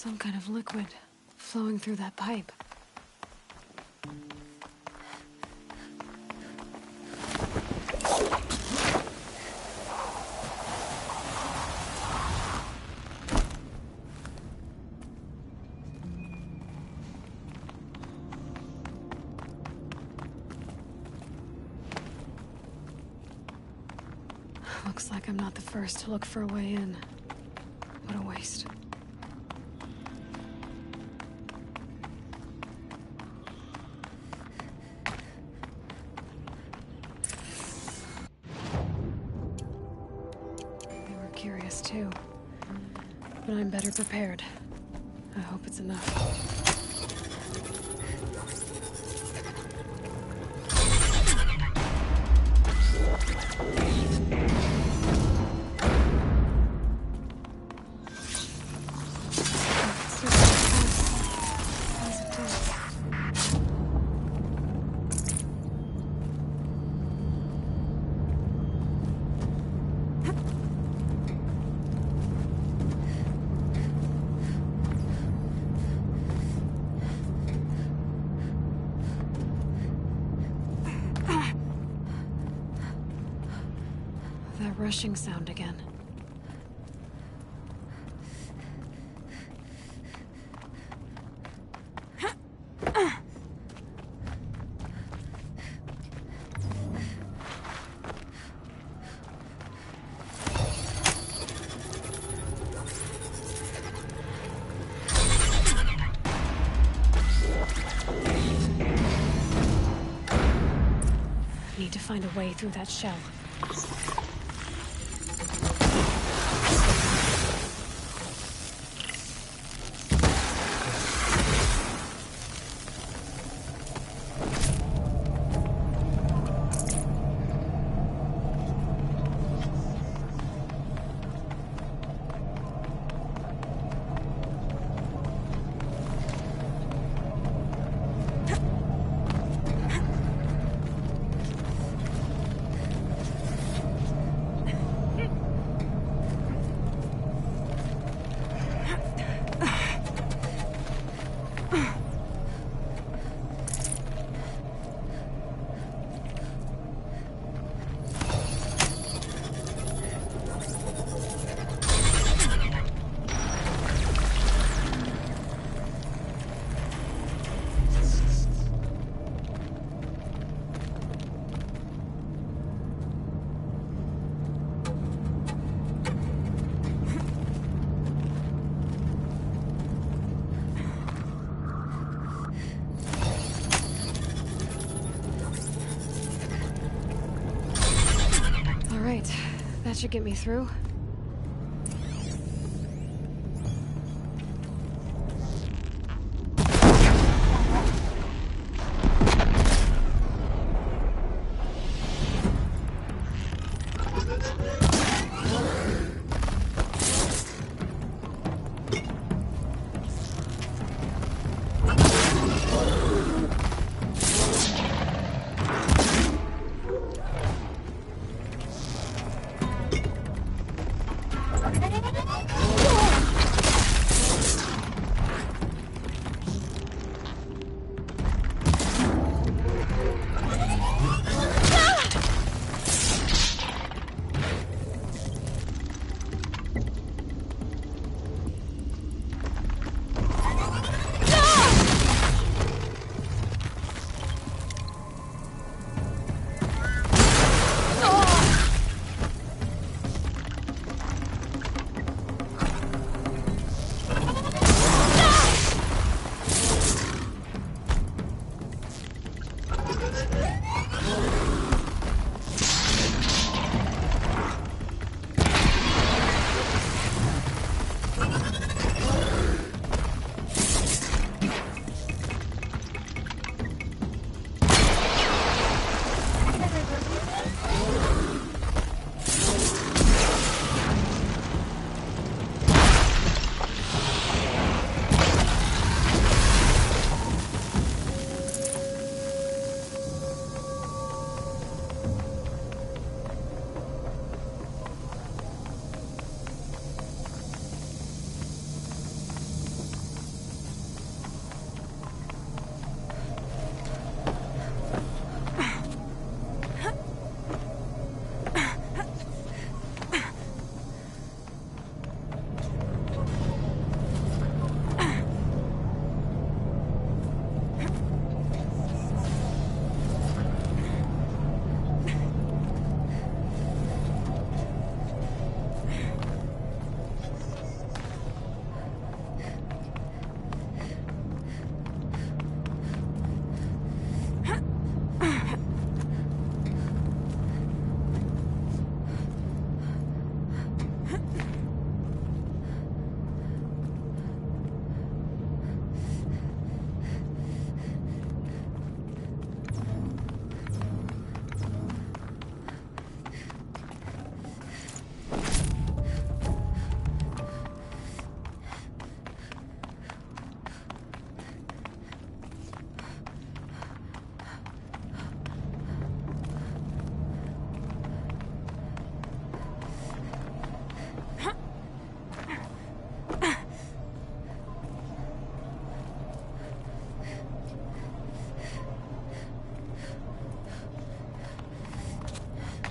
Some kind of liquid flowing through that pipe. Looks like I'm not the first to look for a way in. What a waste. They were curious too, but I'm better prepared. I hope it's enough. That rushing sound again. Need to find a way through that shell. That should get me through.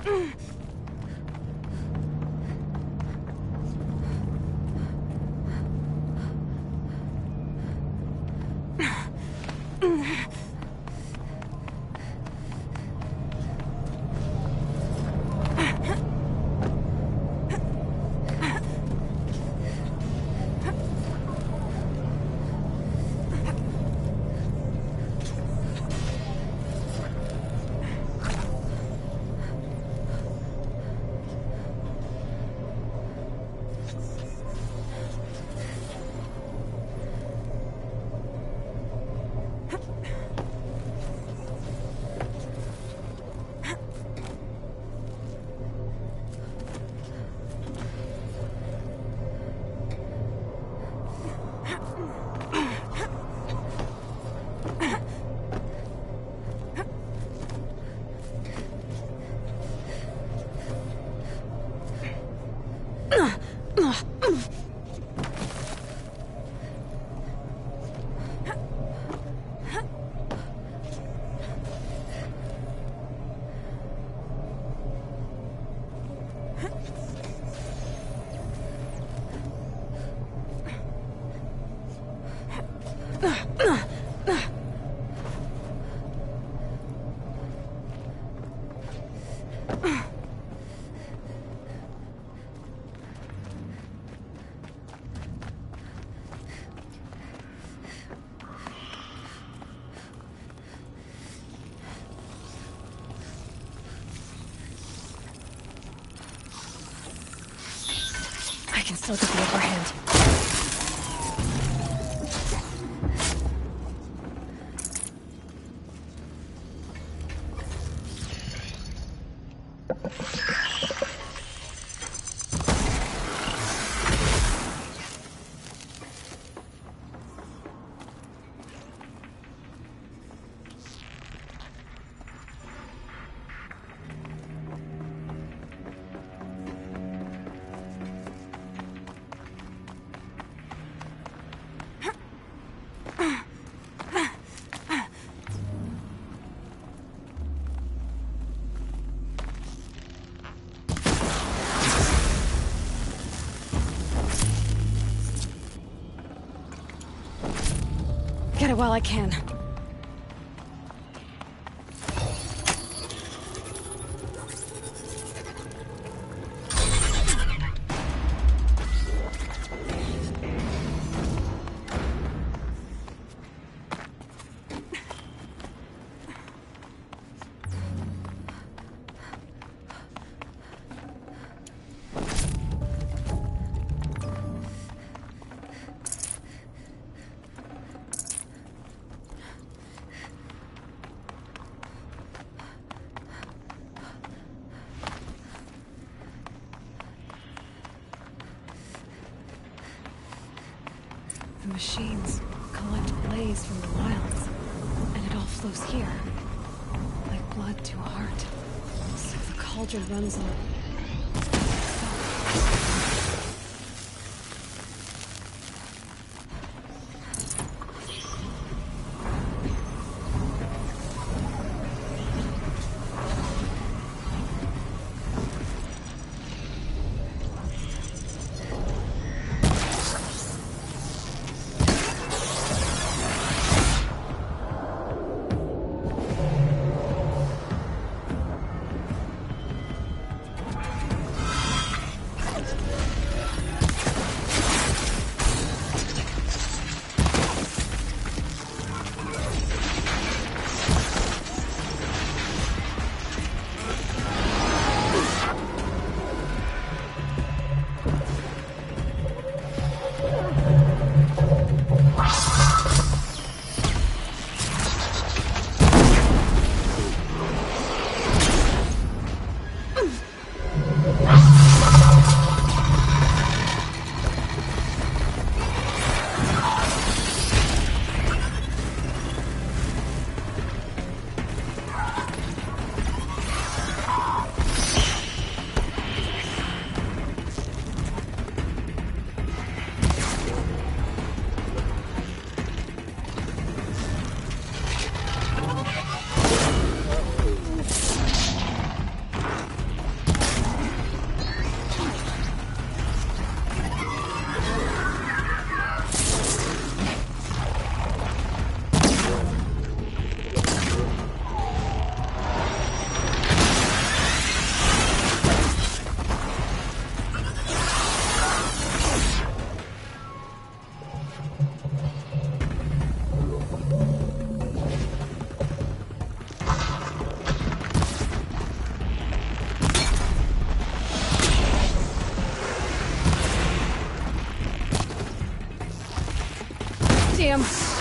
I can still get the upper hand. Get it while I can. The machines collect blaze from the wilds, and it all flows here, like blood to a heart. So the cauldron runs on. see him.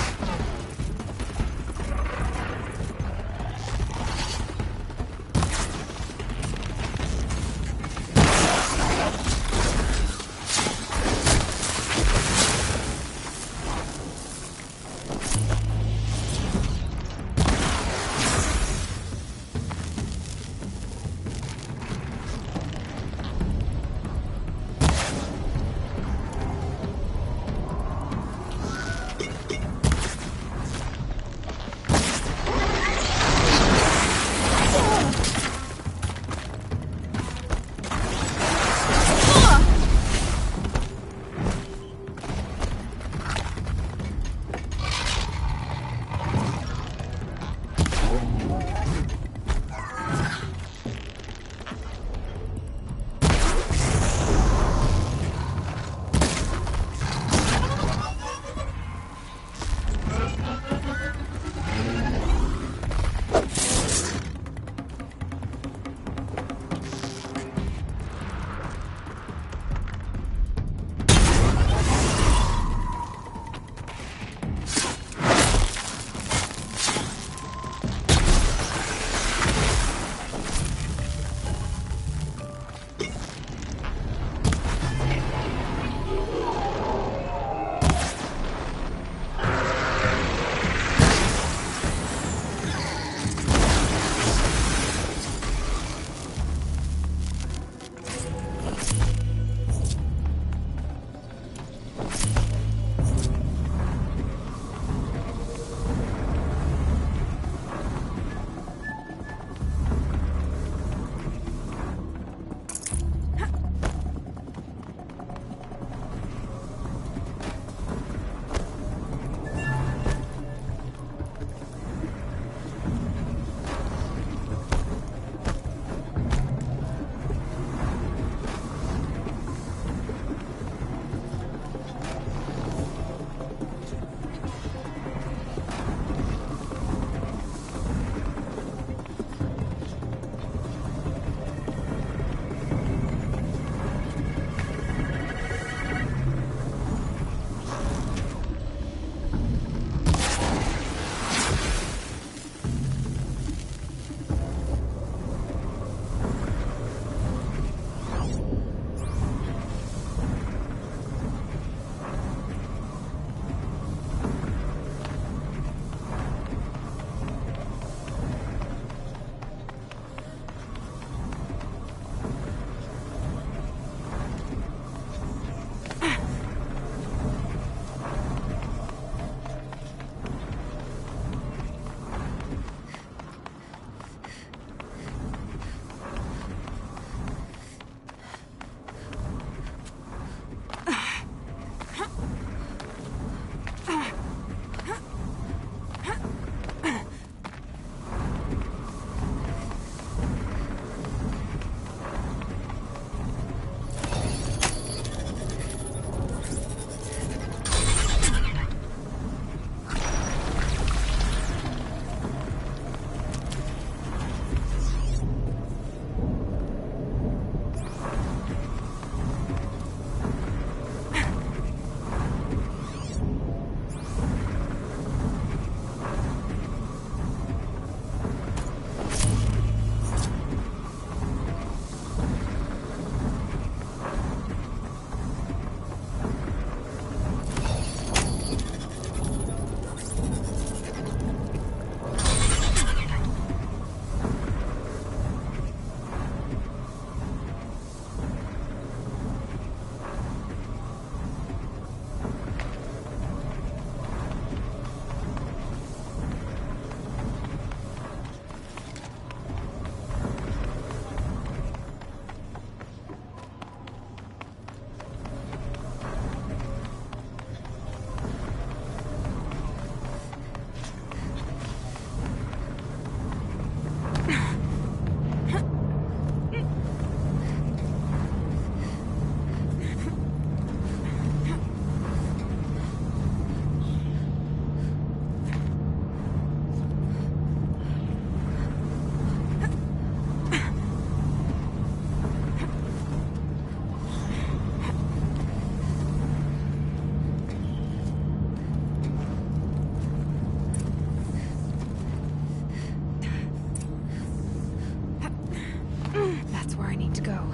need to go.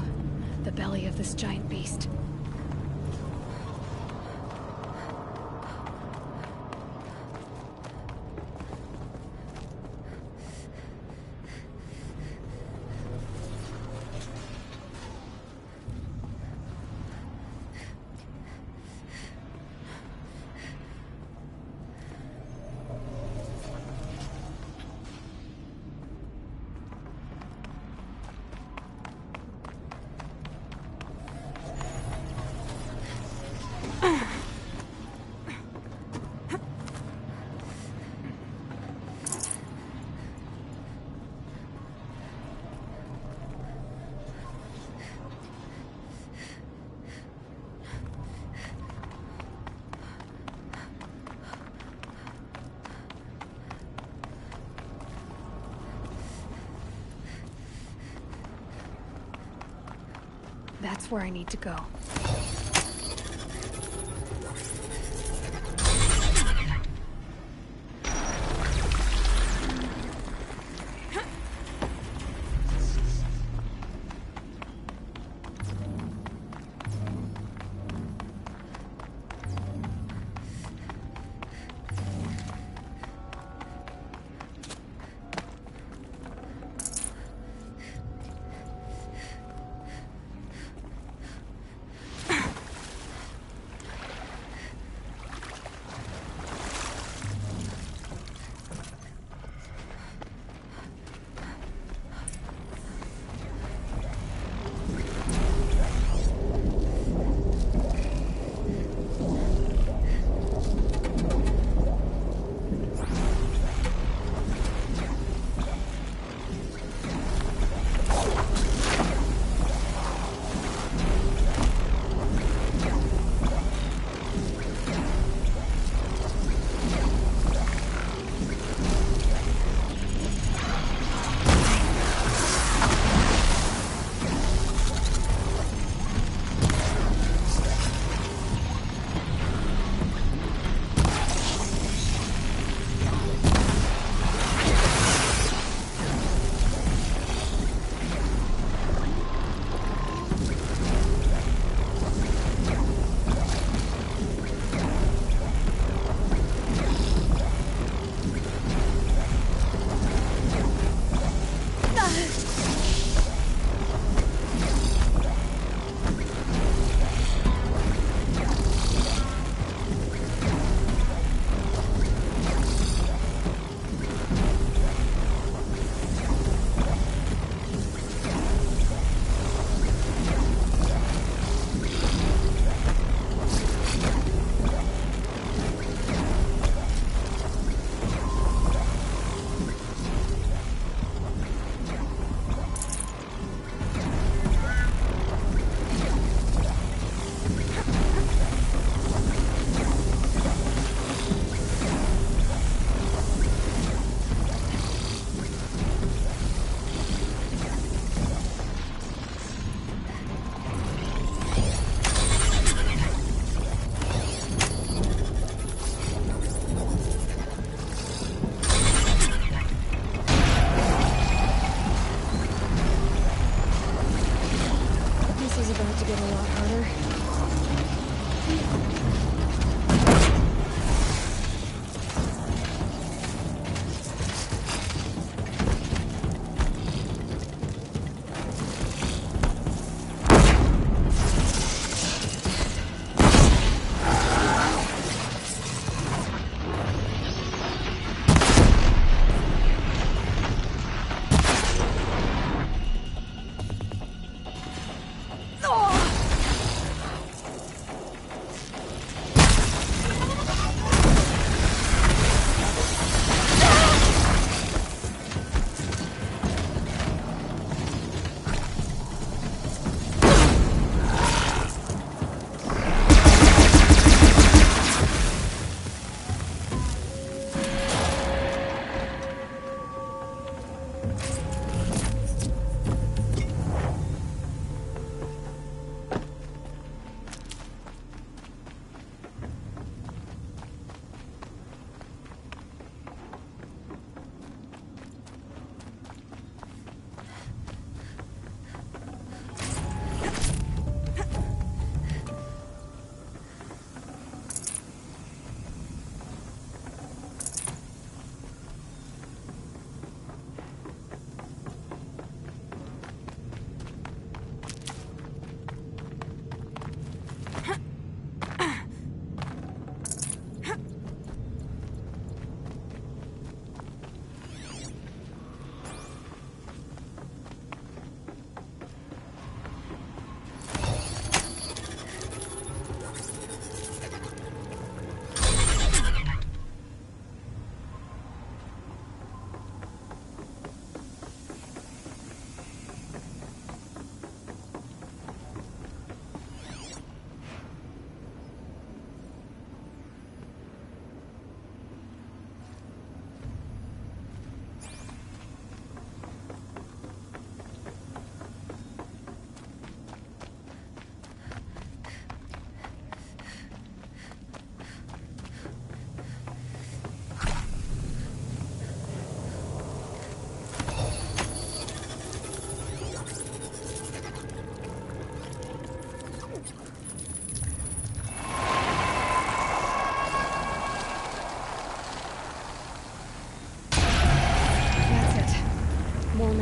The belly of this giant beast. That's where I need to go.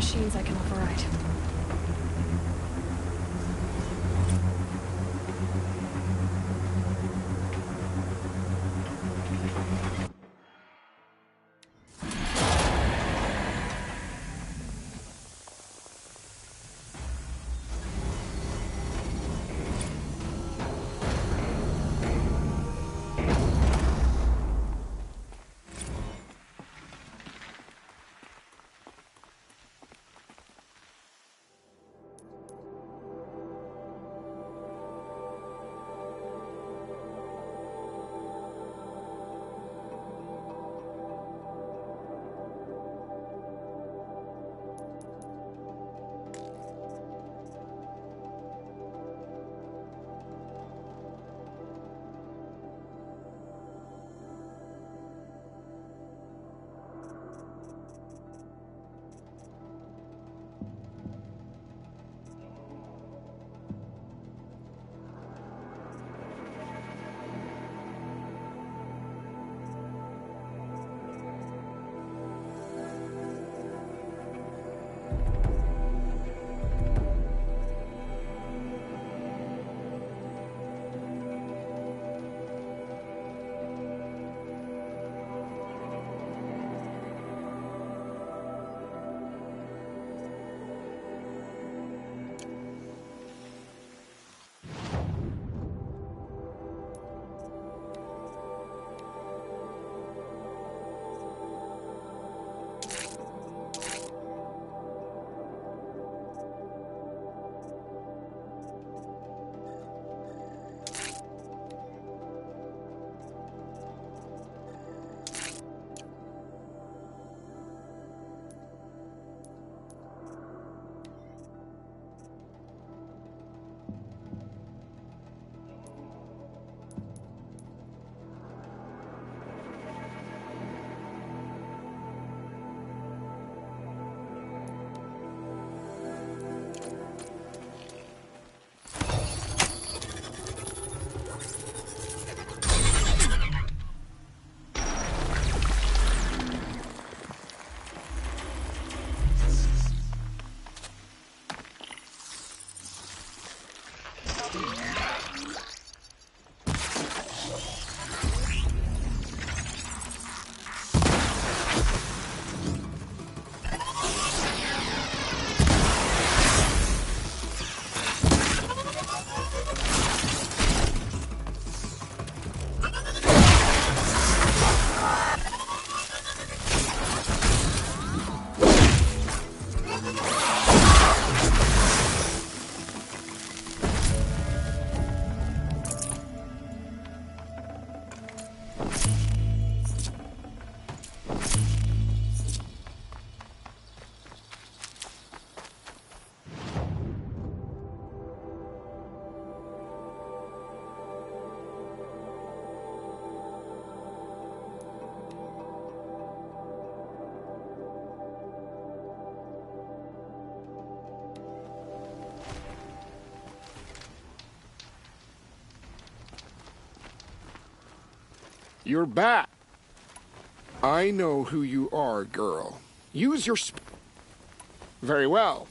machines I can override. You're back. I know who you are, girl. Use your very well.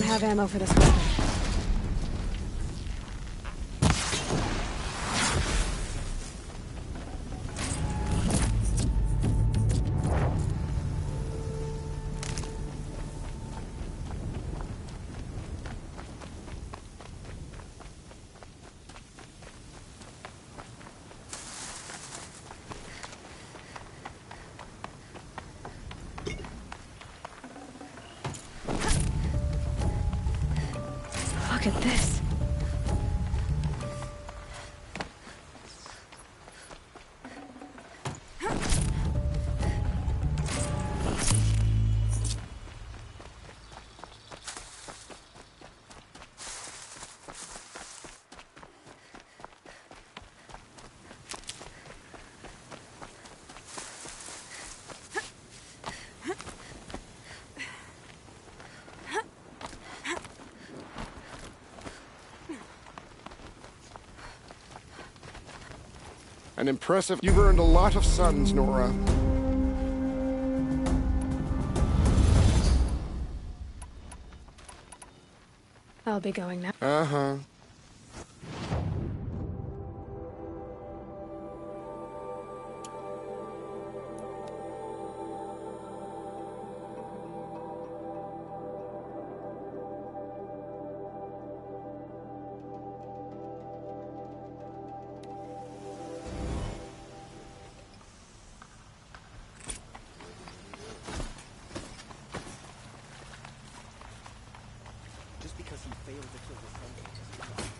don't have ammo for this weapon. Look at this. An impressive... You've earned a lot of sons, Nora. I'll be going now. Uh-huh. Just because he failed to kill his son doesn't mean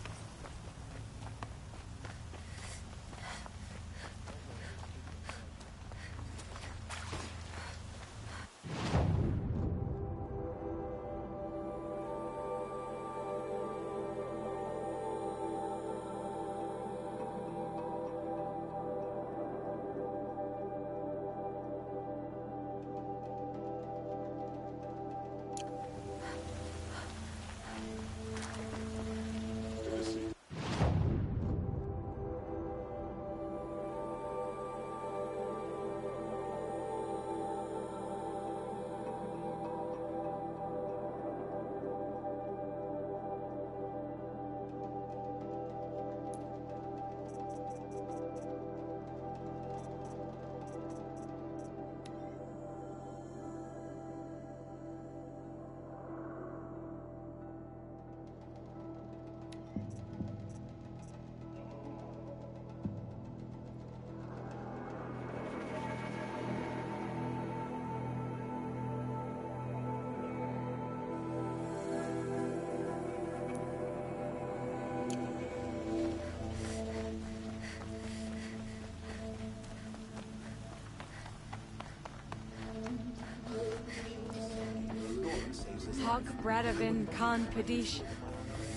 Hog Bradavin Khan Padish,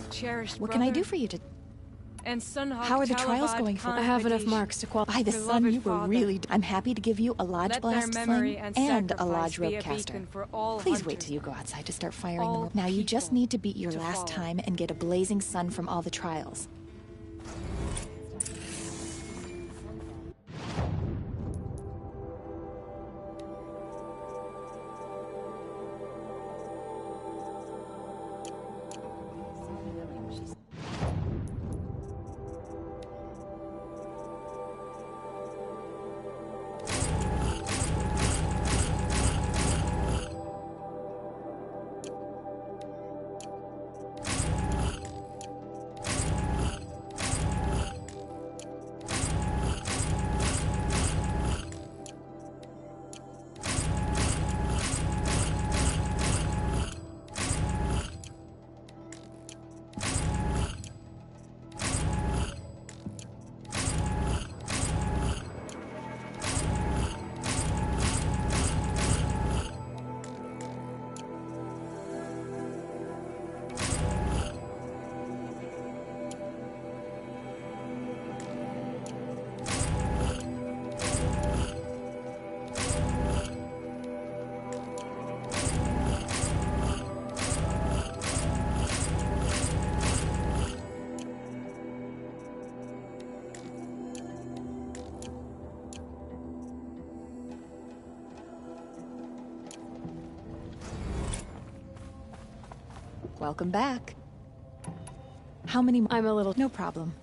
cherished What can I do for you to... and son Hog How are the trials Talavad going for... Khan I have enough Padish. marks to qualify. By the sun, Beloved you were father, really... I'm happy to give you a Lodge let their Blast memory Sling and a Lodge sacrifice be Rope a Caster. beacon for all Please wait hunters. till you go outside to start firing All them. Now you just people need to beat your to last follow. time and get a blazing sun from all the trials. Welcome back. How many? I'm a little... No problem.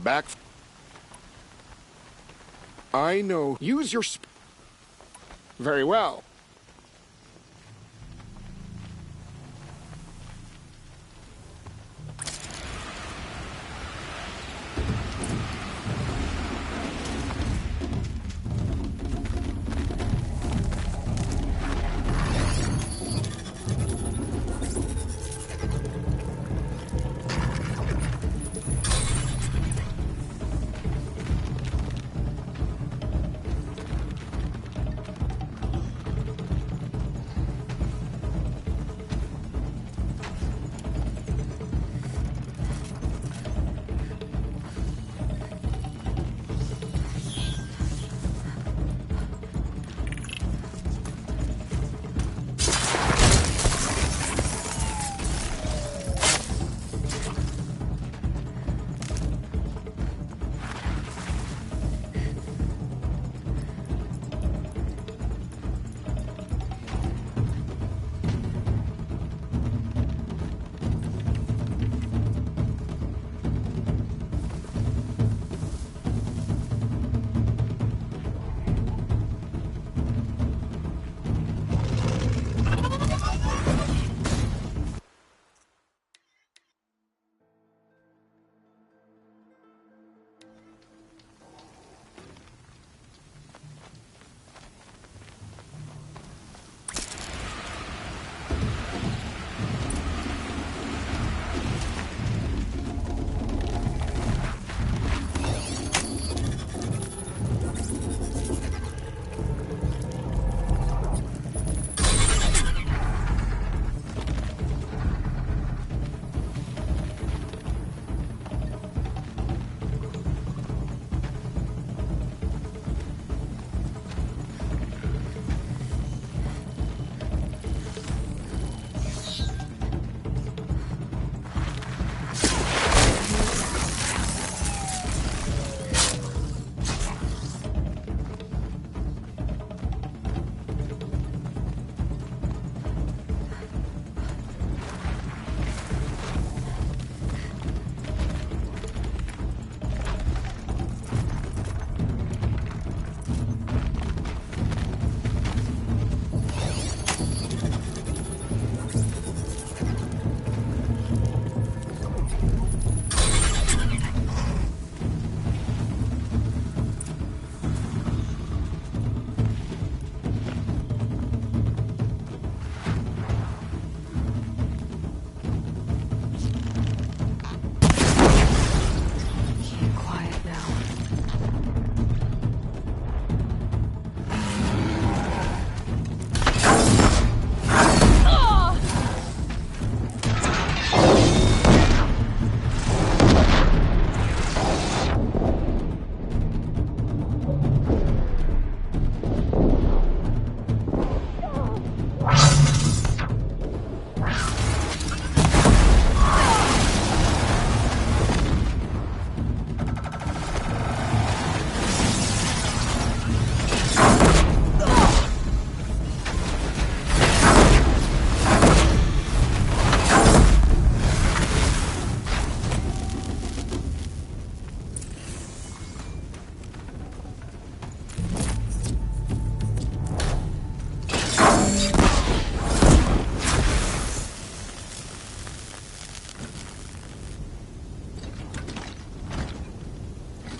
back. I know. Use your very well.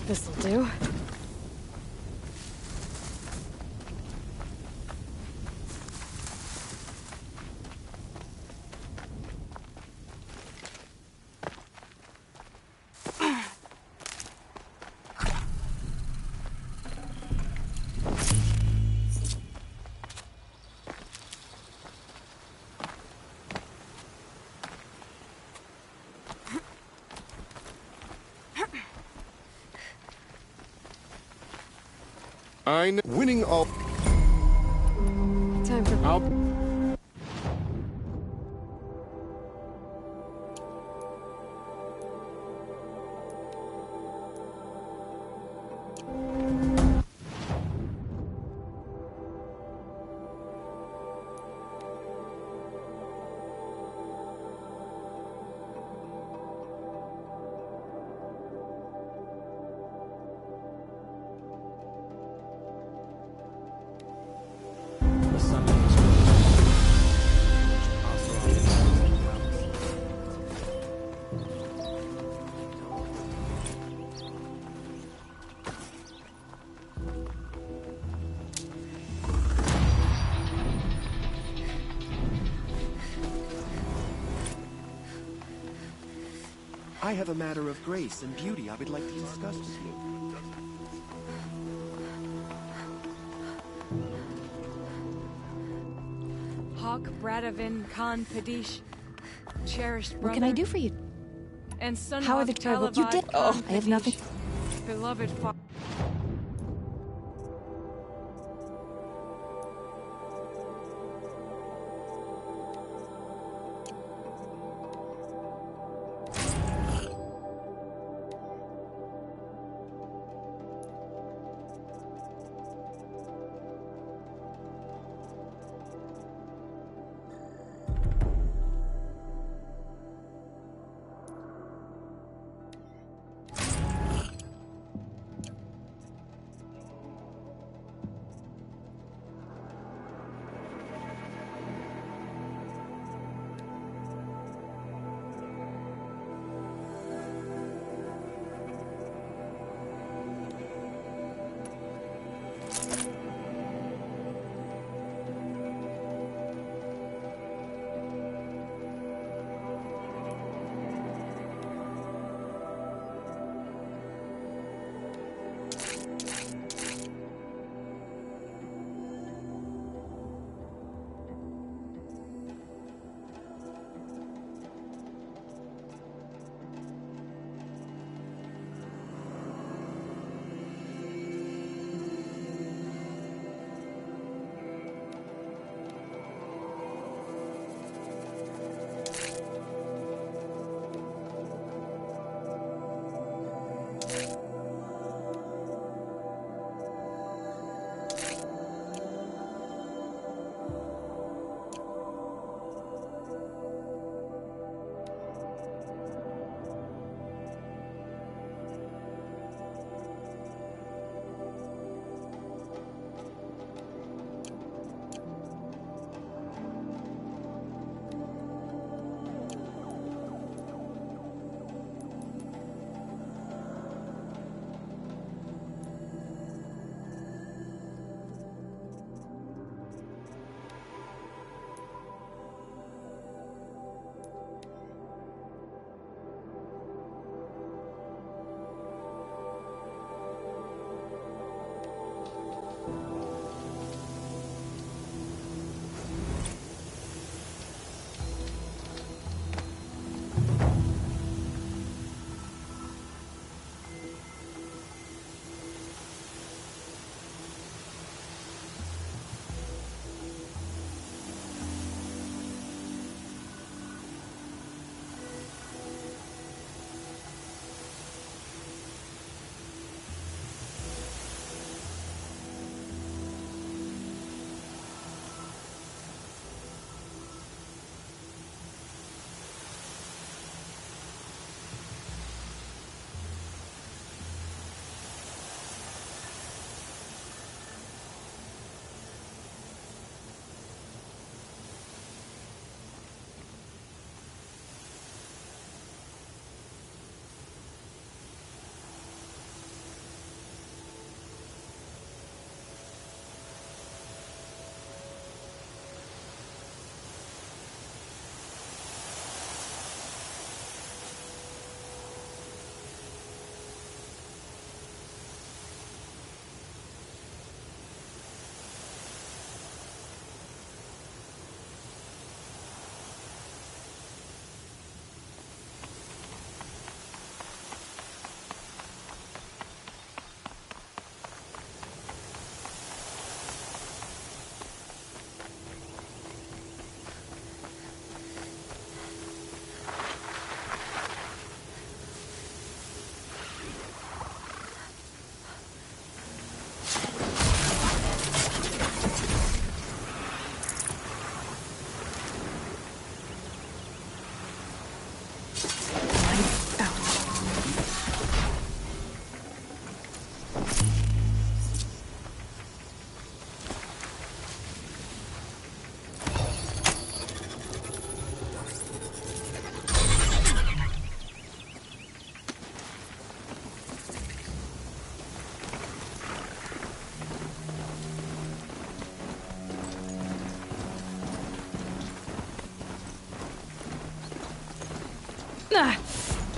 This'll do. Winning all. Time for... I have a matter of grace and beauty I would like to discuss with you. Hawk Bradavin Khan Padish, cherished brother. What can I do for you? And son How are the terrible? You did. Oh, I have nothing. Beloved father.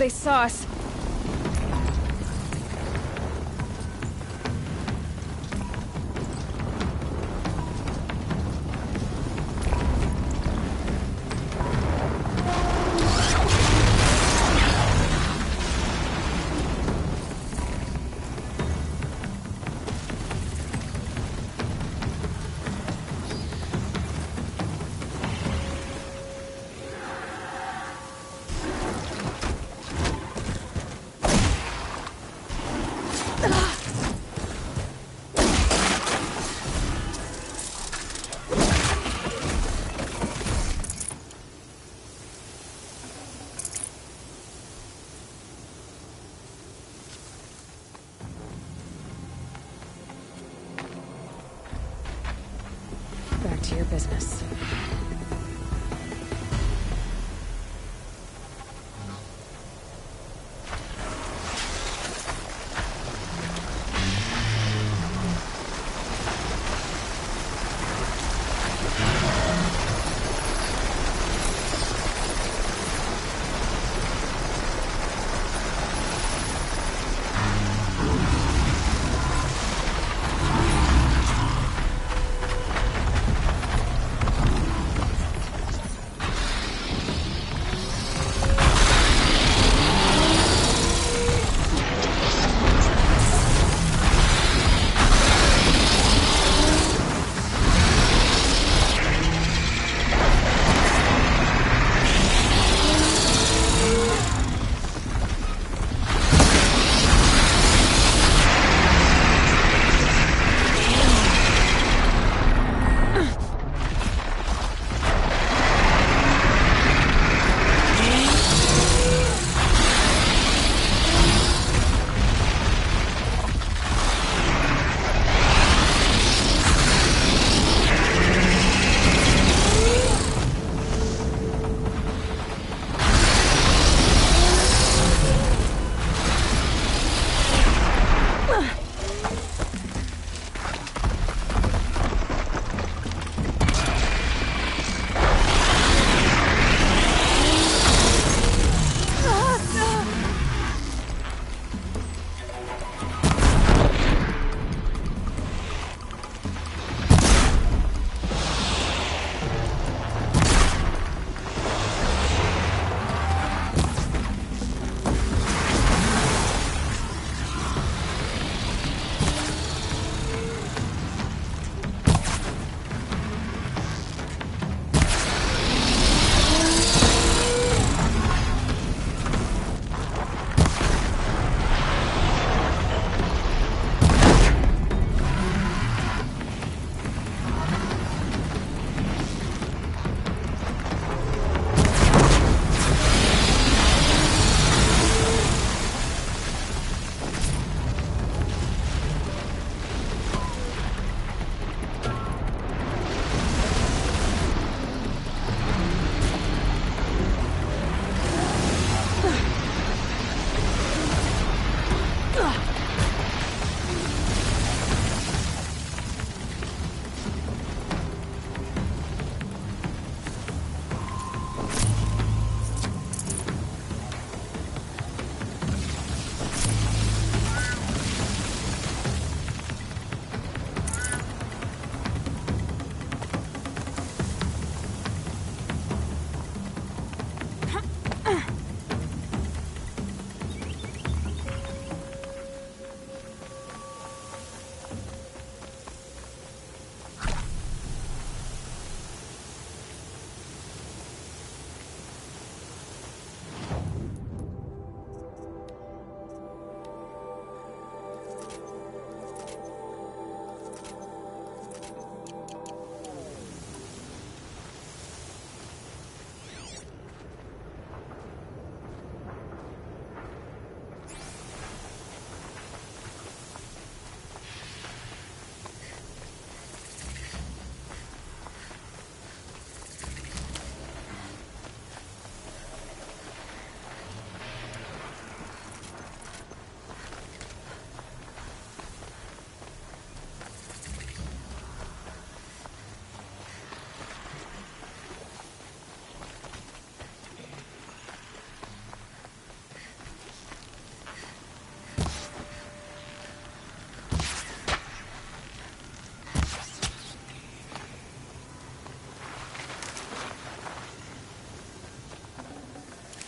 they saw us. Back to your business.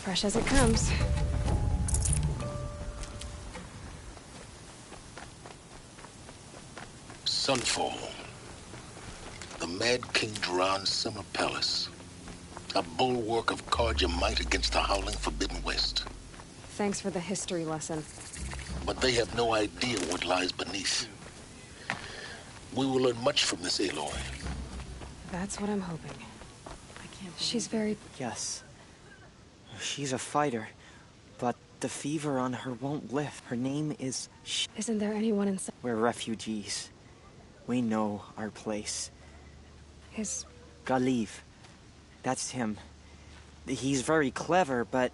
Fresh as it comes. Sunfall. The Mad King Duran's summer palace. A bulwark of Carja might against the howling Forbidden West. Thanks for the history lesson. But they have no idea what lies beneath. We will learn much from this Aloy. That's what I'm hoping. She's very... Yes. She's a fighter, but the fever on her won't lift. Her name is... Isn't there anyone inside? We're refugees. We know our place. His... Galiv. That's him. He's very clever, but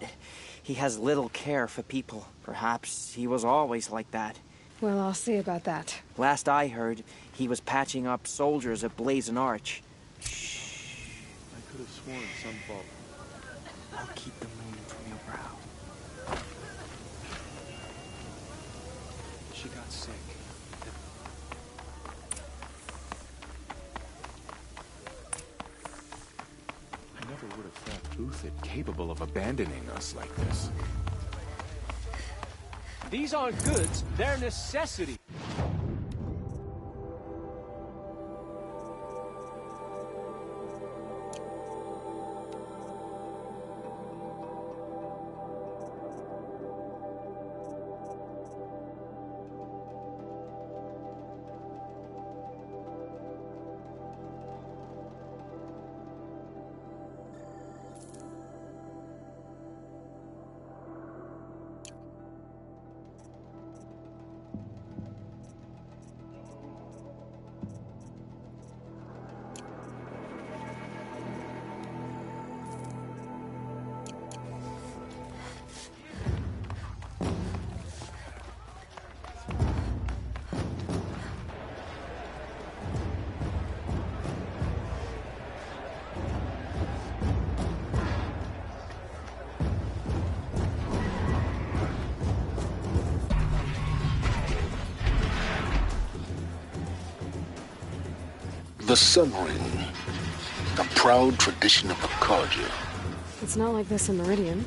he has little care for people. Perhaps he was always like that. Well, I'll see about that. Last I heard, he was patching up soldiers at Blazon Arch. I could have sworn Sunfall. I'll keep the moon from your brow. She got sick. I never would have thought Uthid capable of abandoning us like this. These aren't goods, they're necessities. The Sun Ring. A proud tradition of the Carja. It's not like this in Meridian.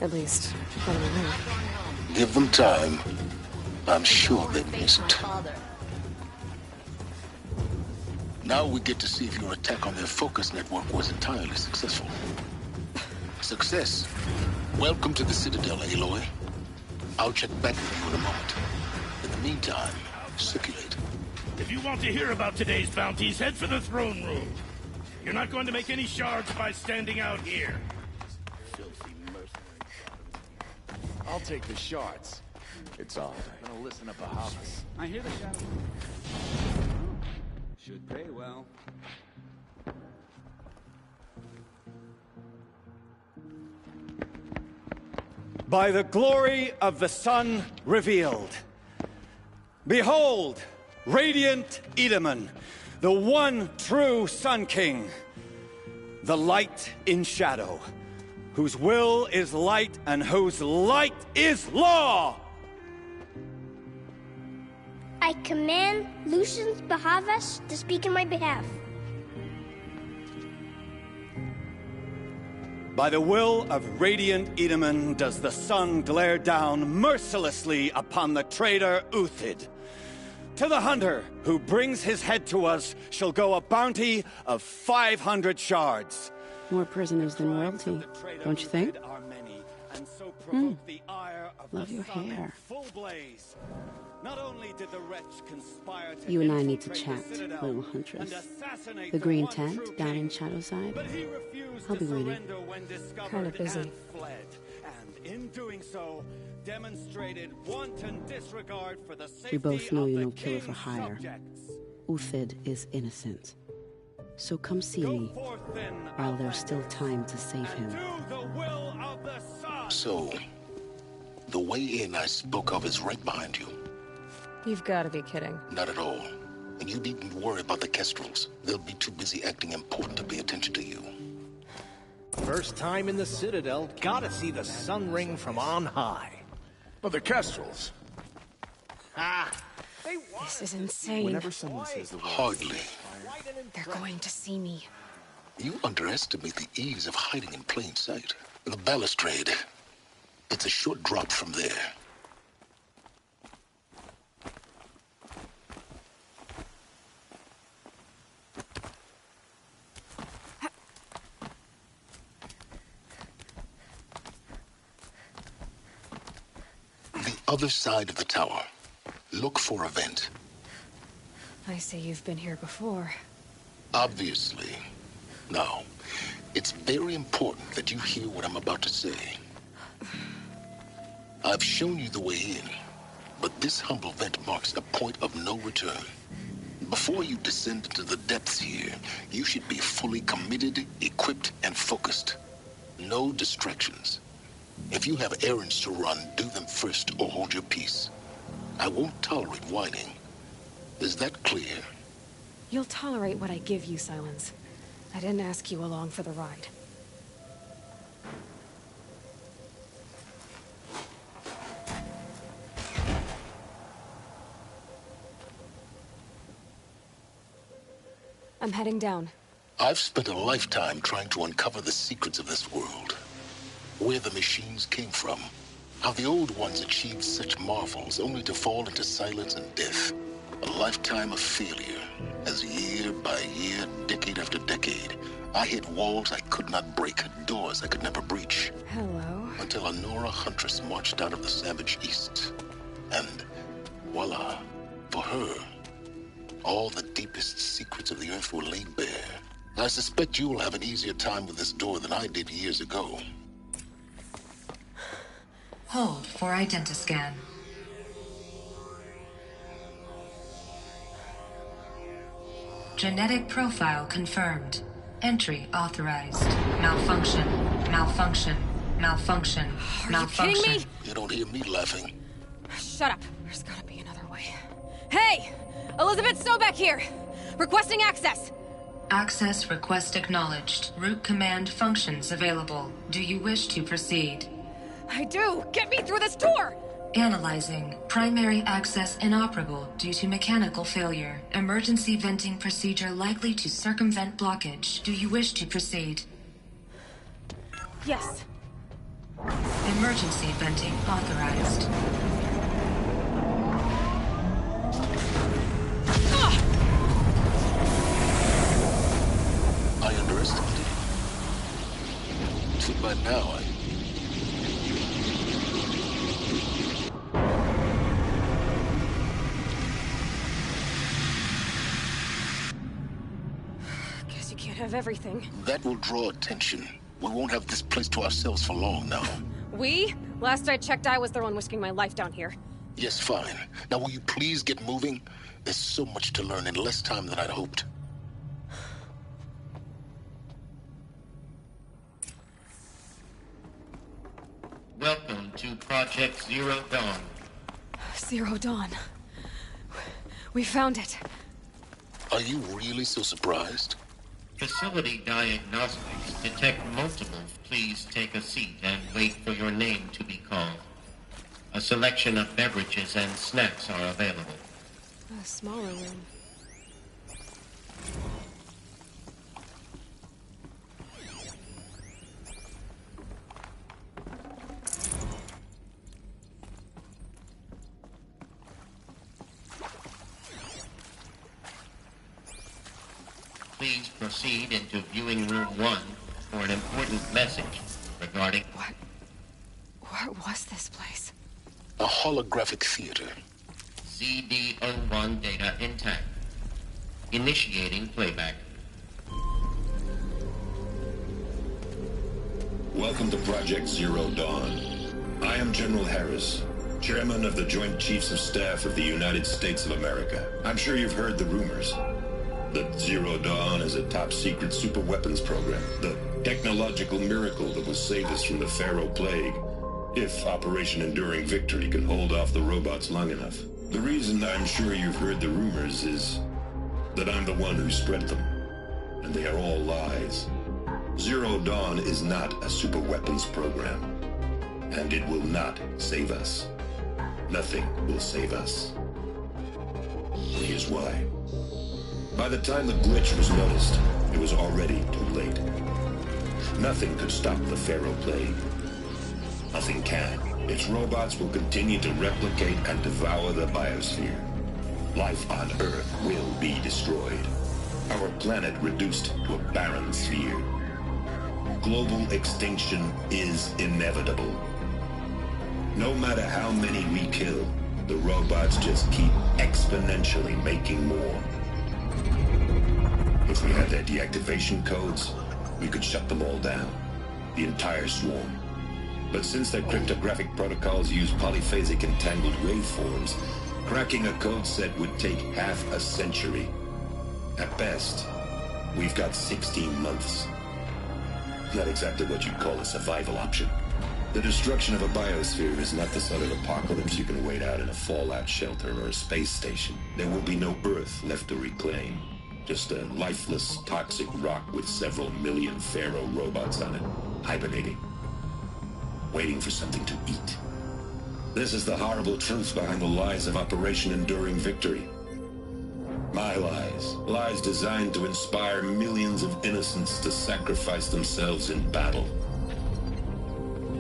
At least, not anymore. Give them time. I'm sure they miss it. Now we get to see if your attack on their focus network was entirely successful. Success. Welcome to the Citadel, Aloy. I'll check back with you in a moment. In the meantime, circulate. If you want to hear about today's bounties, head for the throne room. You're not going to make any shards by standing out here. Filthy mercenary. I'll take the shards. It's on. I'm gonna listen to Bahavas. I hear the shadow. Should pay well. By the glory of the sun revealed. Behold, radiant Edaman, the one true Sun King. The light in shadow, whose will is light and whose light is law. I command Lucius Bahavas to speak in my behalf. By the will of radiant Edaman does the sun glare down mercilessly upon the traitor Uthid. To the hunter who brings his head to us shall go a bounty of 500 shards. More prisoners than royalty, don't you think? Love your hair. Not only did the wretch conspire to you and I need to chat, little huntress. The green tent down in Shadowside. I'll be waiting. Kind of busy. And in doing so, demonstrated wanton disregard for the safety We both know you're no of the killer for king's hire. subjects. Uthid is innocent. So come see me, while there's still time to save him. So, the way in I spoke of is right behind you. You've got to be kidding. Not at all. And you needn't worry about the Kestrels. They'll be too busy acting important to pay attention to you. First time in the Citadel, gotta see the Sun Ring from on high. But the Kestrels. This is insane. Whenever someone says the word... Hardly. They're going to see me. You underestimate the ease of hiding in plain sight. The balustrade. It's a short drop from there. The other side of the tower. Look for a vent. I see you've been here before. Obviously. Now, it's very important that you hear what I'm about to say. I've shown you the way in, but this humble vent marks a point of no return. Before you descend into the depths here, you should be fully committed, equipped, and focused. No distractions. If you have errands to run, do them first or hold your peace. I won't tolerate whining. Is that clear? You'll tolerate what I give you, Silence. I didn't ask you along for the ride. I'm heading down. I've spent a lifetime trying to uncover the secrets of this world. Where the machines came from. How the old ones achieved such marvels only to fall into silence and death. A lifetime of failure, as year by year, decade after decade, I hit walls I could not break, doors I could never breach. Hello. Until a Nora huntress marched out of the savage east. And voila, for her, all the deepest secrets of the earth were laid bare. I suspect you will have an easier time with this door than I did years ago. Hold for identiscan. Genetic profile confirmed. Entry authorized. Malfunction. Malfunction. Malfunction. Are Malfunction. you kidding me? You don't hear me laughing. Shut up. There's gotta be another way. Hey! Elizabeth Sobeck here! Requesting access! Access request acknowledged. Root command functions available. Do you wish to proceed? I do! Get me through this door! Analyzing. Primary access inoperable due to mechanical failure. Emergency venting procedure likely to circumvent blockage. Do you wish to proceed? Yes. Emergency venting authorized. I underestimated you. So by now, Guess you can't have everything. that will draw attention. We won't have this place to ourselves for long now. We? Last I checked, I was the one risking my life down here. Yes, fine. Now will you please get moving? There's so much to learn in less time than I'd hoped. Welcome to Project Zero Dawn. Zero Dawn. We found it. Are you really so surprised? Facility diagnostics detect multiples. Please take a seat and wait for your name to be called. A selection of beverages and snacks are available. A smaller room. Please proceed into viewing room 1 for an important message regarding... What was this place? A holographic theater. CD01 data intact. Initiating playback. Welcome to Project Zero Dawn. I am General Harris, Chairman of the Joint Chiefs of Staff of the United States of America. I'm sure you've heard the rumors. That Zero Dawn is a top-secret superweapons program. The technological miracle that will save us from the Pharaoh Plague, if Operation Enduring Victory can hold off the robots long enough. The reason I'm sure you've heard the rumors is that I'm the one who spread them, and they are all lies. Zero Dawn is not a superweapons program, and it will not save us. Nothing will save us. Here's why. By the time the glitch was noticed, it was already too late. Nothing could stop the Pharaoh Plague. Nothing can. Its robots will continue to replicate and devour the biosphere. Life on Earth will be destroyed. Our planet reduced to a barren sphere. Global extinction is inevitable. No matter how many we kill, the robots just keep exponentially making more. If we had their deactivation codes, we could shut them all down. The entire swarm. But since their cryptographic protocols use polyphasic entangled waveforms, cracking a code set would take half a century. At best, we've got 16 months. Not exactly what you'd call a survival option. The destruction of a biosphere is not the sort of apocalypse you can wait out in a fallout shelter or a space station. There will be no Earth left to reclaim. Just a lifeless, toxic rock with several million Pharaoh robots on it, hibernating, waiting for something to eat. This is the horrible truth behind the lies of Operation Enduring Victory. My lies. Lies designed to inspire millions of innocents to sacrifice themselves in battle.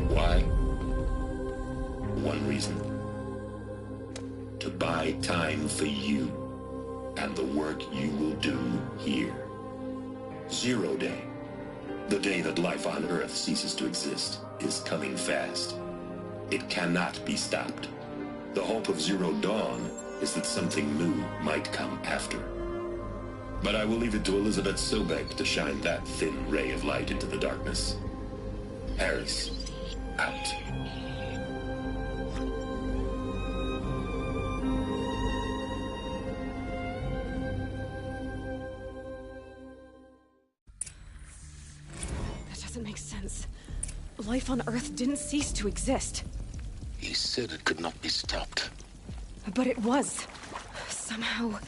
Why? One reason. To buy time for you and the work you will do here. Zero Day, the day that life on Earth ceases to exist, is coming fast. It cannot be stopped. The hope of Zero Dawn is that something new might come after. But I will leave it to Elizabeth Sobek to shine that thin ray of light into the darkness. Harris, out. That doesn't make sense. Life on Earth didn't cease to exist. He said it could not be stopped. But it was. Somehow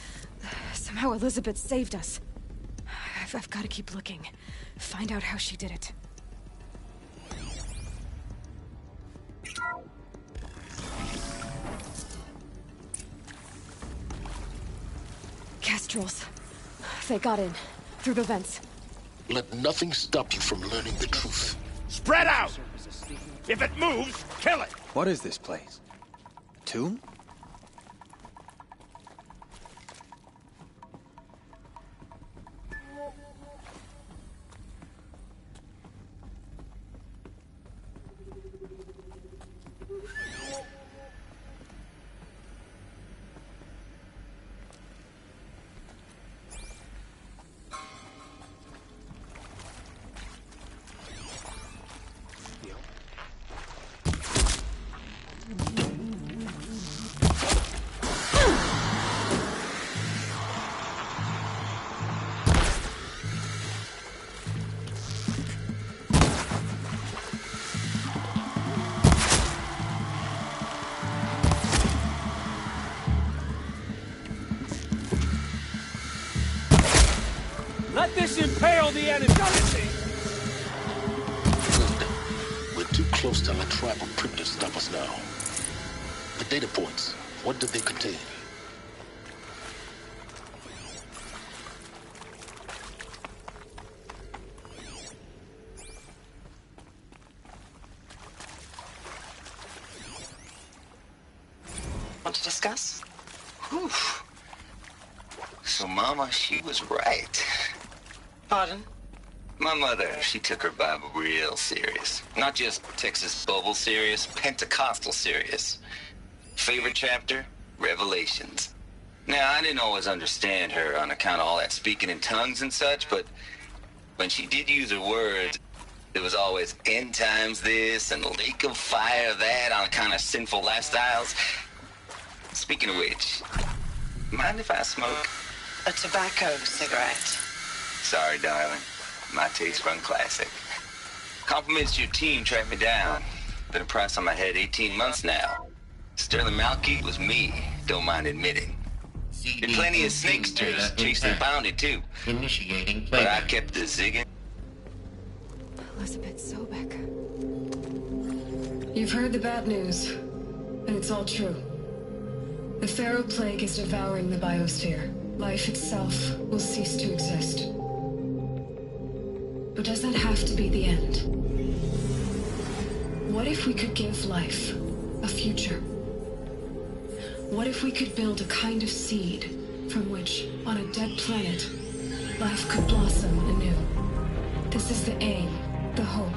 Elizabeth saved us. I've got to keep looking. Find out how she did it. Kestrels. They got in. Through the vents. Let nothing stop you from learning the truth. Spread out! If it moves, kill it! What is this place? Tomb? Let this impale the enemy! Good. We're too close to our tribal crypt to stop us now. The data points, what did they contain? Want to discuss? Whew. So, Mama, she was right. Pardon? My mother, she took her Bible real serious. Not just Texas Bible serious, Pentecostal serious. Favorite chapter? Revelations. Now, I didn't always understand her on account of all that speaking in tongues and such, but when she did use her words, there was always end times this and lake of fire that on account of sinful lifestyles. Speaking of which, mind if I smoke? A tobacco cigarette. Sorry, darling. My taste run classic. Compliments to your team tracked me down. Been a price on my head 18 months now. Sterling Malky was me, don't mind admitting. Been plenty of snakesters chasing the bounty, too. Initiating but I kept the zigging. Elizabeth Sobek. You've heard the bad news, and it's all true. The Pharaoh Plague is devouring the biosphere. Life itself will cease to exist. But does that have to be the end? What if we could give life a future? What if we could build a kind of seed from which, on a dead planet, life could blossom anew? This is the aim, the hope,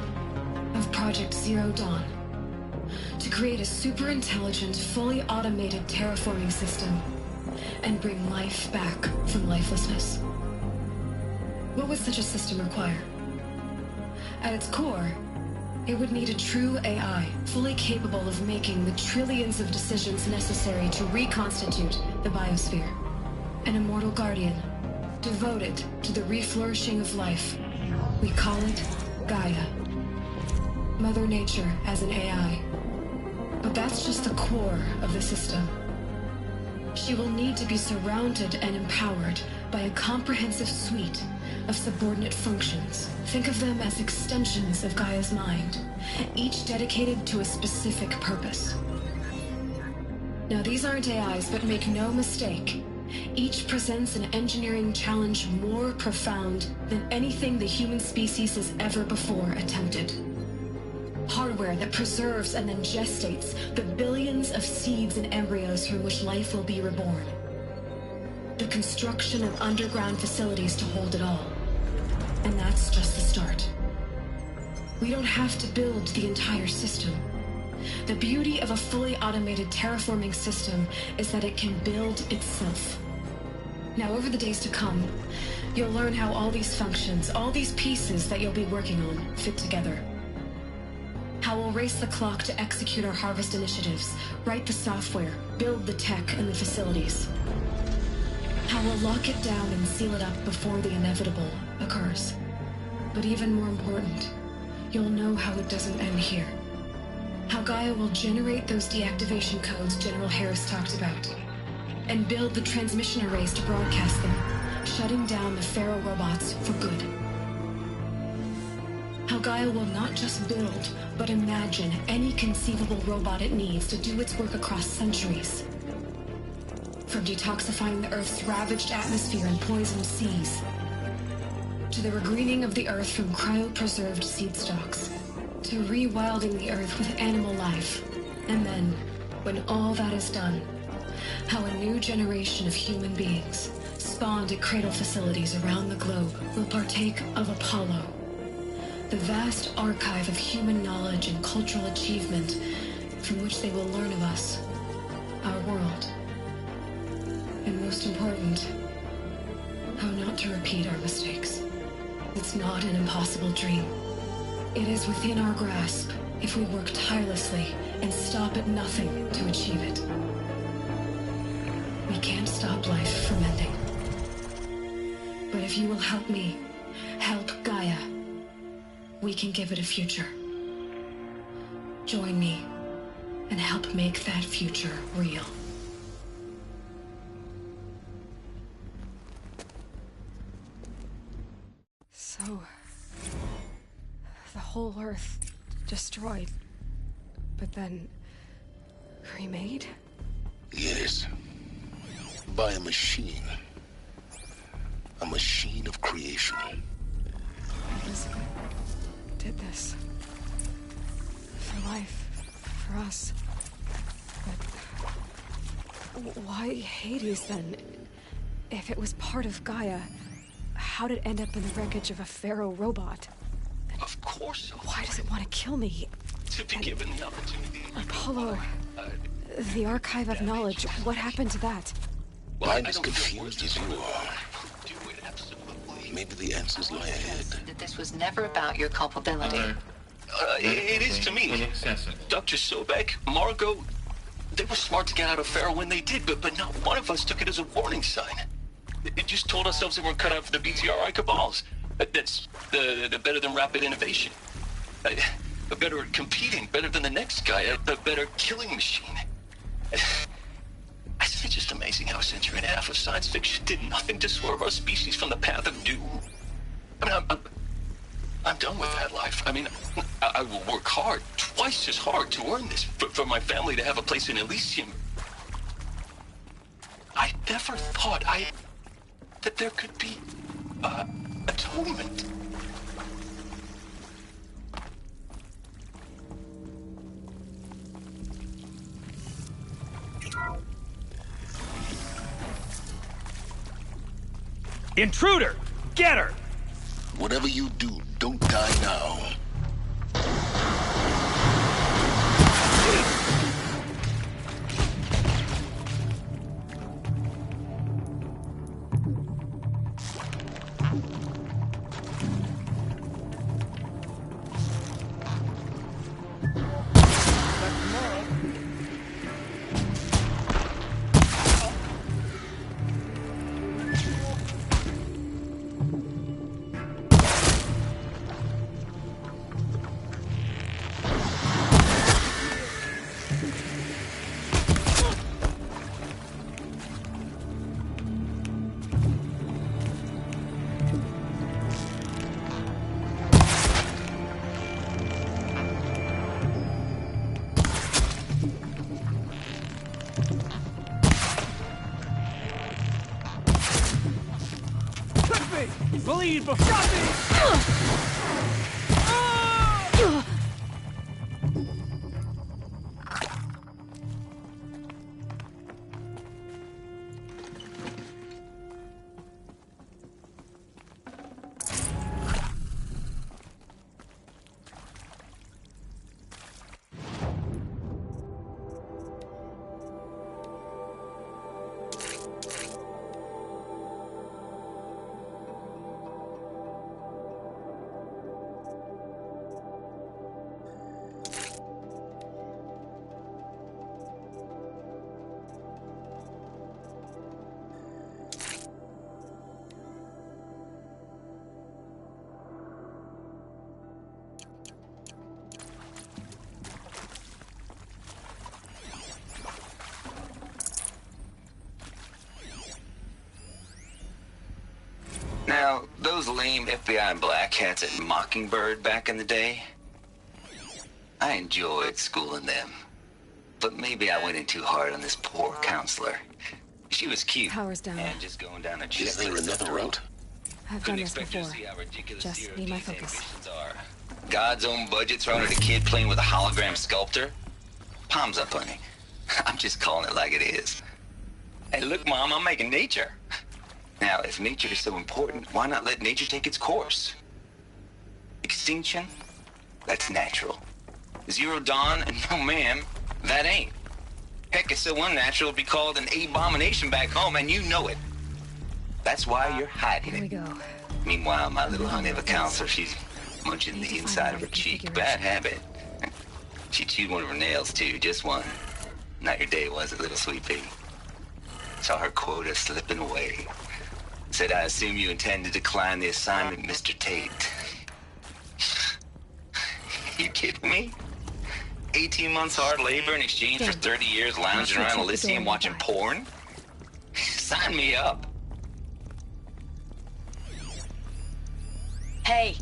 of Project Zero Dawn. To create a super-intelligent, fully automated terraforming system and bring life back from lifelessness. What would such a system require? At its core, it would need a true AI, fully capable of making the trillions of decisions necessary to reconstitute the biosphere. An immortal guardian, devoted to the reflourishing of life. We call it Gaia. Mother Nature as an AI. But that's just the core of the system. She will need to be surrounded and empowered by a comprehensive suite of subordinate functions. Think of them as extensions of Gaia's mind, each dedicated to a specific purpose. Now, these aren't AIs, but make no mistake, each presents an engineering challenge more profound than anything the human species has ever before attempted. Hardware that preserves and then gestates the billions of seeds and embryos from which life will be reborn. The construction of underground facilities to hold it all. And that's just the start. We don't have to build the entire system. The beauty of a fully automated terraforming system is that it can build itself. Now, over the days to come, you'll learn how all these functions, all these pieces that you'll be working on, fit together. How we'll race the clock to execute our harvest initiatives, write the software, build the tech and the facilities. How we'll lock it down and seal it up before the inevitable occurs. But even more important, you'll know how it doesn't end here. How Gaia will generate those deactivation codes General Harris talked about, and build the transmission arrays to broadcast them, shutting down the Pharaoh robots for good. How Gaia will not just build, but imagine any conceivable robot it needs to do its work across centuries. From detoxifying the Earth's ravaged atmosphere and poisoned seas, to the regreening of the Earth from cryopreserved seed stalks, to rewilding the Earth with animal life. And then, when all that is done, how a new generation of human beings, spawned at cradle facilities around the globe, will partake of Apollo, the vast archive of human knowledge and cultural achievement from which they will learn of us, our world. And most important, how not to repeat our mistakes. It's not an impossible dream. It is within our grasp if we work tirelessly and stop at nothing to achieve it. We can't stop life from ending. But if you will help me, help Gaia, we can give it a future. Join me and help make that future real. So, the whole Earth destroyed, but then remade? Yes. By a machine. A machine of creation. Elizabeth did this. For life. For us. But why Hades then? If it was part of Gaia, how'd it end up in the wreckage of a Pharaoh robot? Of course. Why does it want to kill me? To be given the opportunity. Apollo, the archive of knowledge, what happened to that? Well, I'm as confused as you are. Maybe the answers lie ahead. That this was never about your culpability. It is to me. Dr. Sobek, Margot, they were smart to get out of Pharaoh when they did, but not one of us took it as a warning sign. It just told ourselves that we're cut out for the BTRI cabals. That's the better than rapid innovation. Better at competing, better than the next guy, a better killing machine. It's just amazing how a century and a half of science fiction did nothing to swerve our species from the path of doom. I mean, I'm done with that life. I mean, I will work hard, twice as hard to earn this, for my family to have a place in Elysium. I never thought that there could be atonement. Intruder! Get her! Whatever you do, don't die now. Bleed before shot me! Now, those lame FBI black hats at Mockingbird back in the day, I enjoyed schooling them. But maybe I went in too hard on this poor counselor. She was cute. Power's down. And just going down a checklist. Is there another route? I've done this before. Just need my focus. God's own budget thrown at a kid playing with a hologram sculptor? Palms up, honey. I'm just calling it like it is. Hey, look, Mom, I'm making nature. Now, if nature is so important, why not let nature take its course? Extinction? That's natural. Zero dawn? No, ma'am, that ain't. Heck, it's so unnatural to be called an abomination back home, and you know it. That's why you're hiding it. Here we go. Meanwhile, my little honey of a counselor, she's munching the inside of her cheek. Bad habit. She chewed one of her nails, too, just one. Not your day, was it, little sweet pea? Saw her quota slipping away. Said, I assume you intend to decline the assignment, Mr. Tate. You kidding me? 18 months hard labor in exchange for 30 years lounging around Elysium watching porn? Sign me up. Hey,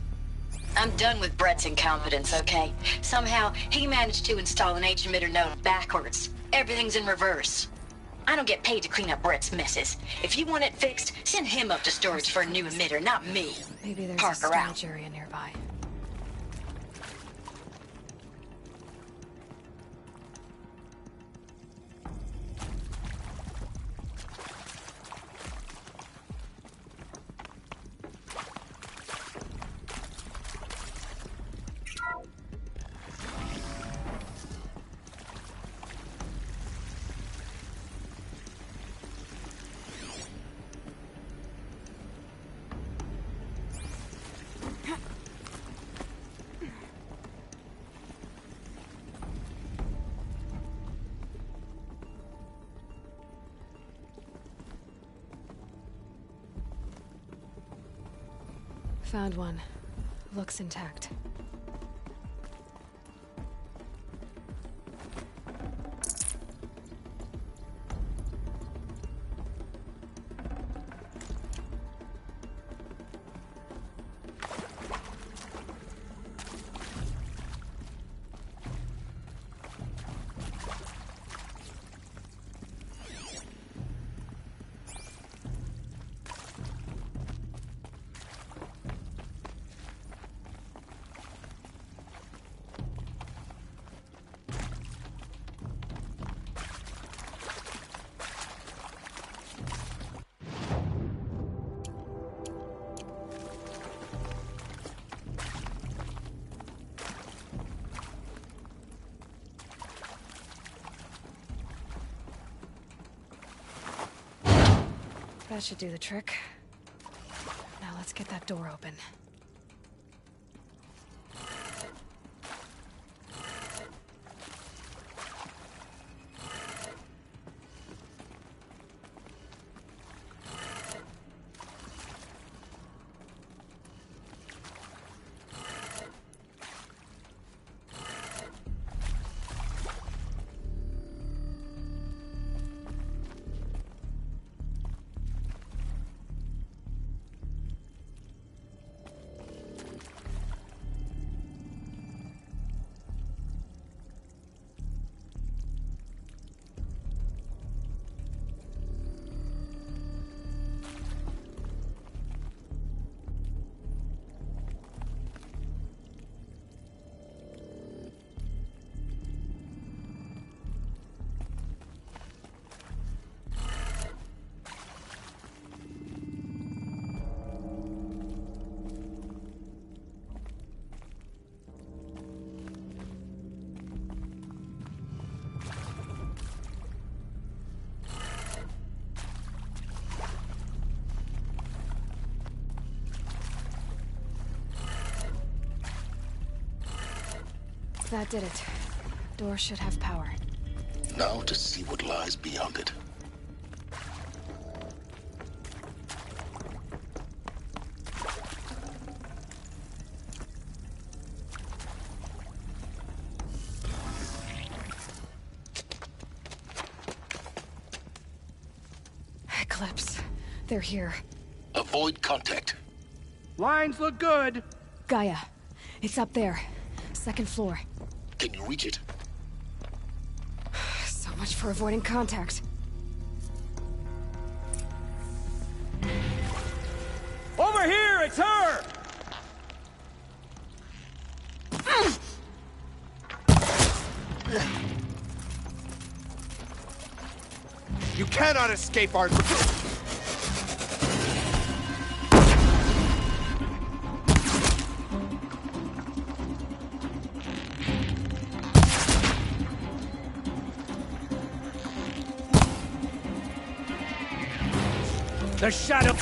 I'm done with Brett's incompetence, okay? Somehow, he managed to install an H-emitter node backwards. Everything's in reverse. I don't get paid to clean up Brett's messes. If you want it fixed, send him up to storage for a new emitter, not me. Maybe there's Parker a out. storage area nearby. Found one. Looks intact. That should do the trick. Now let's get that door open. That did it. Door should have power. Now to see what lies beyond it. Eclipse. They're here. Avoid contact. Lines look good. Gaia. It's up there. Second floor. Can you reach it? So much for avoiding contact. Over here, it's her! You cannot escape our... The shadow...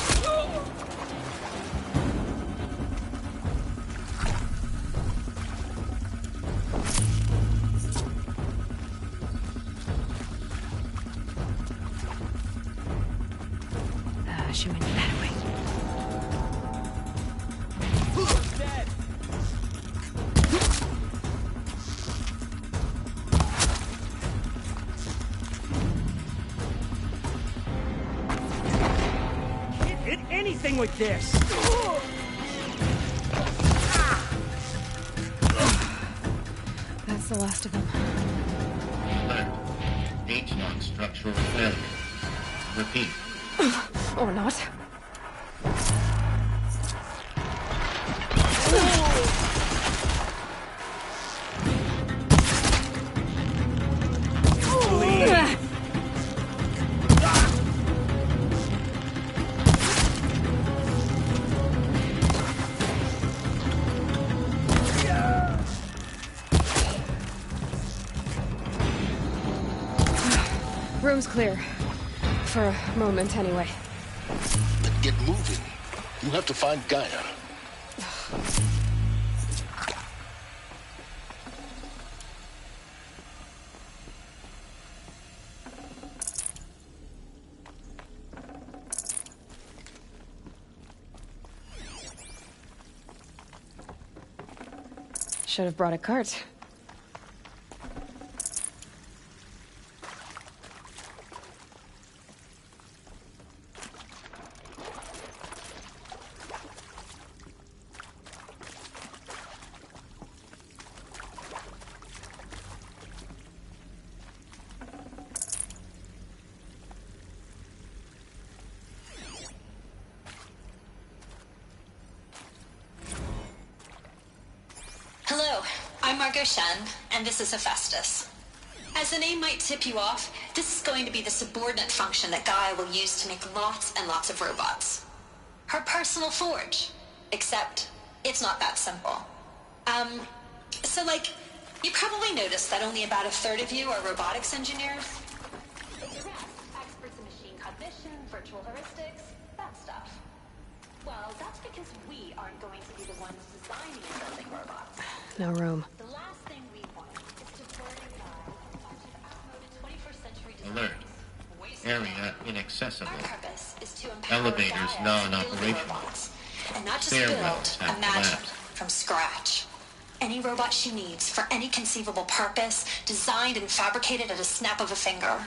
She went that way. Dead. Can't hit anything with this. That's the last of them. H-knock structural failure. Repeat. Or not. Room's clear. For a moment, anyway. Then get moving. You have to find Gaia. Should have brought a cart. Shen, and this is Hephaestus. As the name might tip you off, this is going to be the subordinate function that Gaia will use to make lots and lots of robots. Her personal forge. Except, it's not that simple. So like, you probably noticed that only about a third of you are robotics engineers. The rest, experts in machine cognition, virtual virtual heuristics, that stuff. Well, that's because we aren't going to be the ones designing and building robots. No room. The last thing we want is to burn a guy with a bunch of outmoded 21st century designs. Alert. Area inaccessible. Our purpose is to empower Elevators Gaia to build non-operational. robots, and not just Stairwells build, have imagine collapsed. from scratch. Any robot she needs for any conceivable purpose, designed and fabricated at a snap of a finger.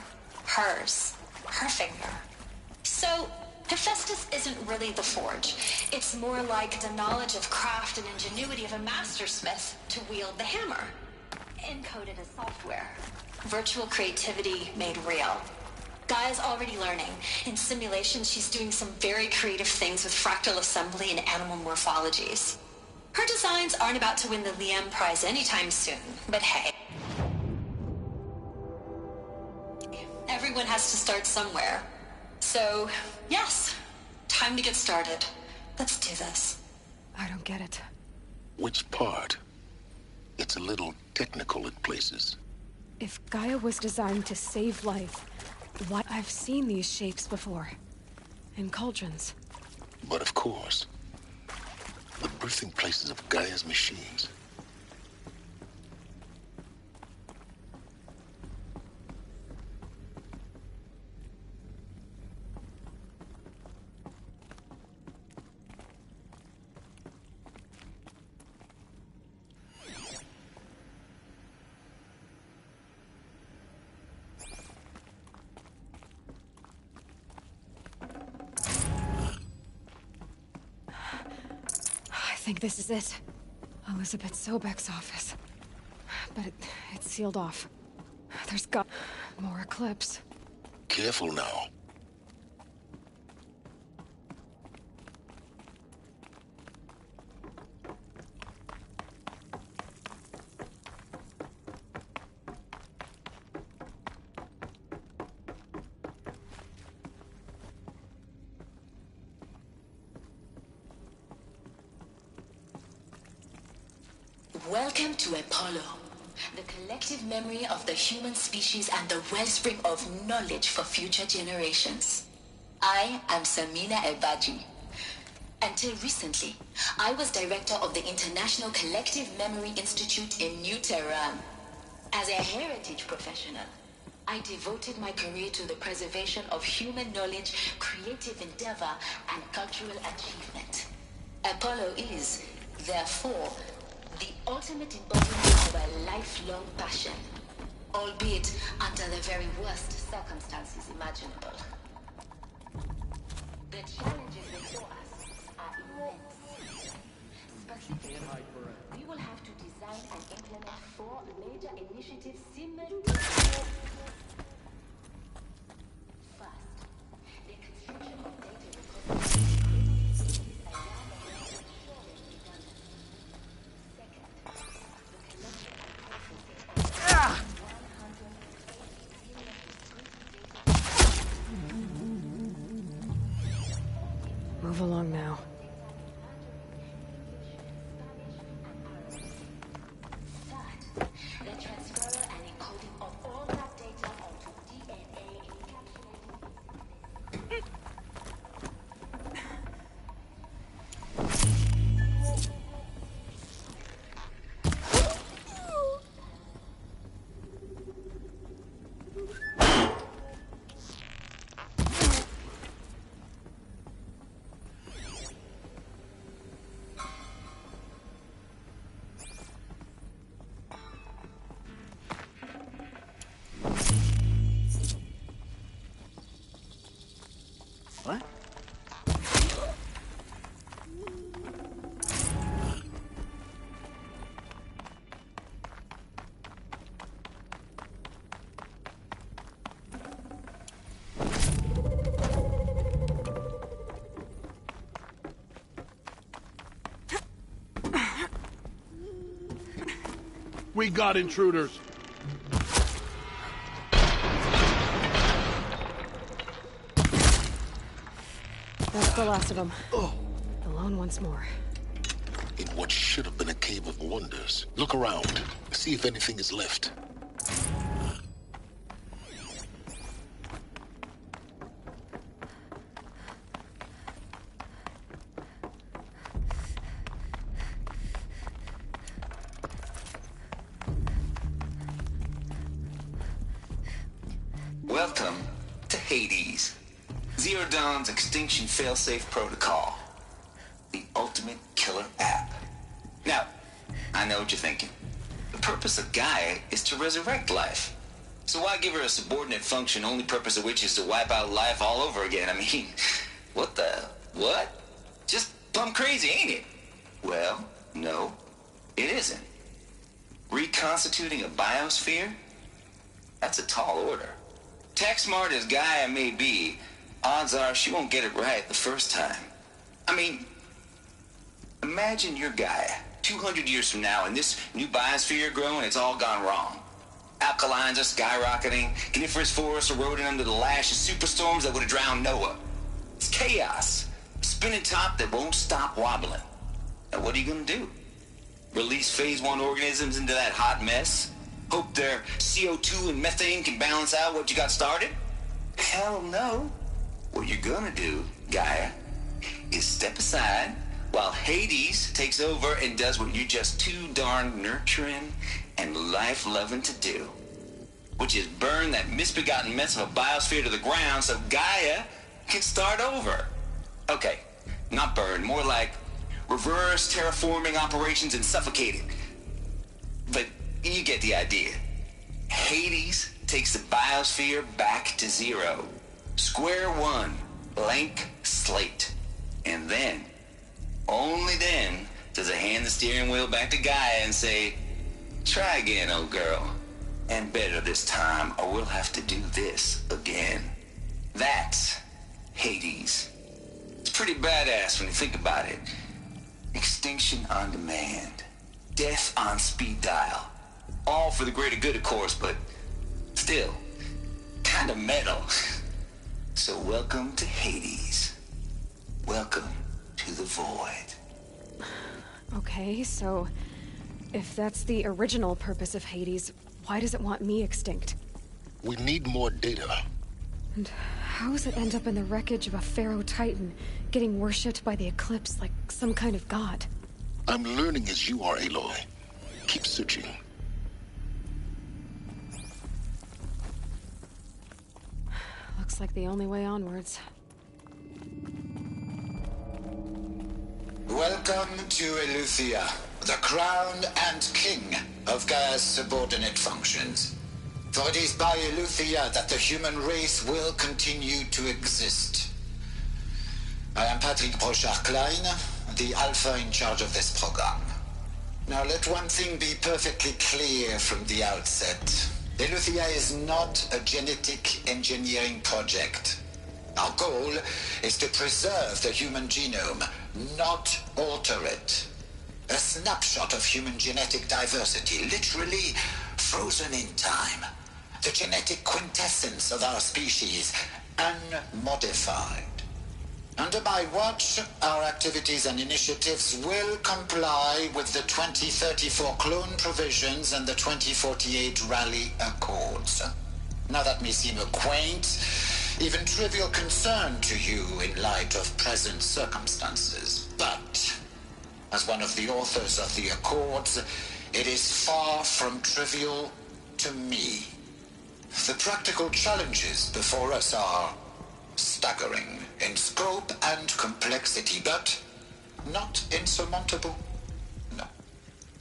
Hers. Her finger. So, Hephaestus isn't really the forge. It's more like the knowledge of craft and ingenuity of a mastersmith to wield the hammer. Encoded as software. Virtual creativity made real. Gaia's already learning. In simulations, she's doing some very creative things with fractal assembly and animal morphologies. Her designs aren't about to win the Liam Prize anytime soon, but hey. Everyone has to start somewhere. So, yes, time to get started. Let's do this. I don't get it. Which part? It's a little technical in places. If Gaia was designed to save life, why? I've seen these shapes before. In cauldrons. But of course, the birthing places of Gaia's machines. I think this is it. Elizabeth Sobek's office. But it's sealed off. There's got more eclipse. Careful now. Welcome to Apollo, the collective memory of the human species and the wellspring of knowledge for future generations. I am Samina Ebaji. Until recently, I was director of the International Collective Memory Institute in New Tehran. As a heritage professional, I devoted my career to the preservation of human knowledge, creative endeavor, and cultural achievement. Apollo is, therefore, the ultimate embodiment of a lifelong passion, albeit under the very worst circumstances imaginable. The challenges before us are immense. Specifically, we will have to design and implement 4 major initiatives simultaneously. First, the construction of data repositories. Move along now. The transfer and encoding of all that data onto DNA encapsulated. What? We got intruders. That's the last of them. Alone once more. In what should have been a cave of wonders. Look around. See if anything is left. Welcome to Hades, Zero Dawn's extinction failsafe protocol. The ultimate killer app. Now, I know what you're thinking. The purpose of Gaia is to resurrect life. So why give her a subordinate function, only purpose of which is to wipe out life all over again? I mean, what? Just plumb crazy, ain't it? Well, no, it isn't. Reconstituting a biosphere? That's a tall order. Tech smart as Gaia may be, odds are she won't get it right the first time. I mean, imagine you're Gaia, 200 years from now, and this new biosphere you're growing, it's all gone wrong. Alkalines are skyrocketing, coniferous forests eroding under the lash of superstorms that would have drowned Noah. It's chaos, a spinning top that won't stop wobbling. Now what are you gonna do? Release phase 1 organisms into that hot mess? Hope their CO2 and methane can balance out what you got started? Hell no. What you're gonna do, Gaia, is step aside while Hades takes over and does what you're just too darn nurturing and life-loving to do, which is burn that misbegotten mess of a biosphere to the ground so Gaia can start over. Okay, not burn, more like reverse terraforming operations and suffocate it. But you get the idea. Hades takes the biosphere back to zero. Square one, blank slate. And then, only then, does it hand the steering wheel back to Gaia and say, try again, old girl. And better this time, or we'll have to do this again. That's Hades. It's pretty badass when you think about it. Extinction on demand. Death on speed dial. All for the greater good, of course, but still, kind of metal. So welcome to Hades. Welcome to the void. Okay, so if that's the original purpose of Hades, why does it want me extinct? We need more data. And how does it end up in the wreckage of a Pharaoh Titan, getting worshipped by the Eclipse like some kind of god? I'm learning as you are, Aloy. Keep searching. Looks like the only way onwards. Welcome to Eleuthia, the crown and king of Gaia's subordinate functions. For it is by Eleuthia that the human race will continue to exist. I am Patrick Brochard-Klein, the Alpha in charge of this program. Now let one thing be perfectly clear from the outset. Eleuthia is not a genetic engineering project. Our goal is to preserve the human genome, not alter it. A snapshot of human genetic diversity, literally frozen in time. The genetic quintessence of our species, unmodified. Under my watch, our activities and initiatives will comply with the 2034 clone provisions and the 2048 Rally Accords. Now that may seem a quaint, even trivial concern to you in light of present circumstances, but as one of the authors of the Accords, it is far from trivial to me. The practical challenges before us are staggering in scope and complexity, but not insurmountable. No.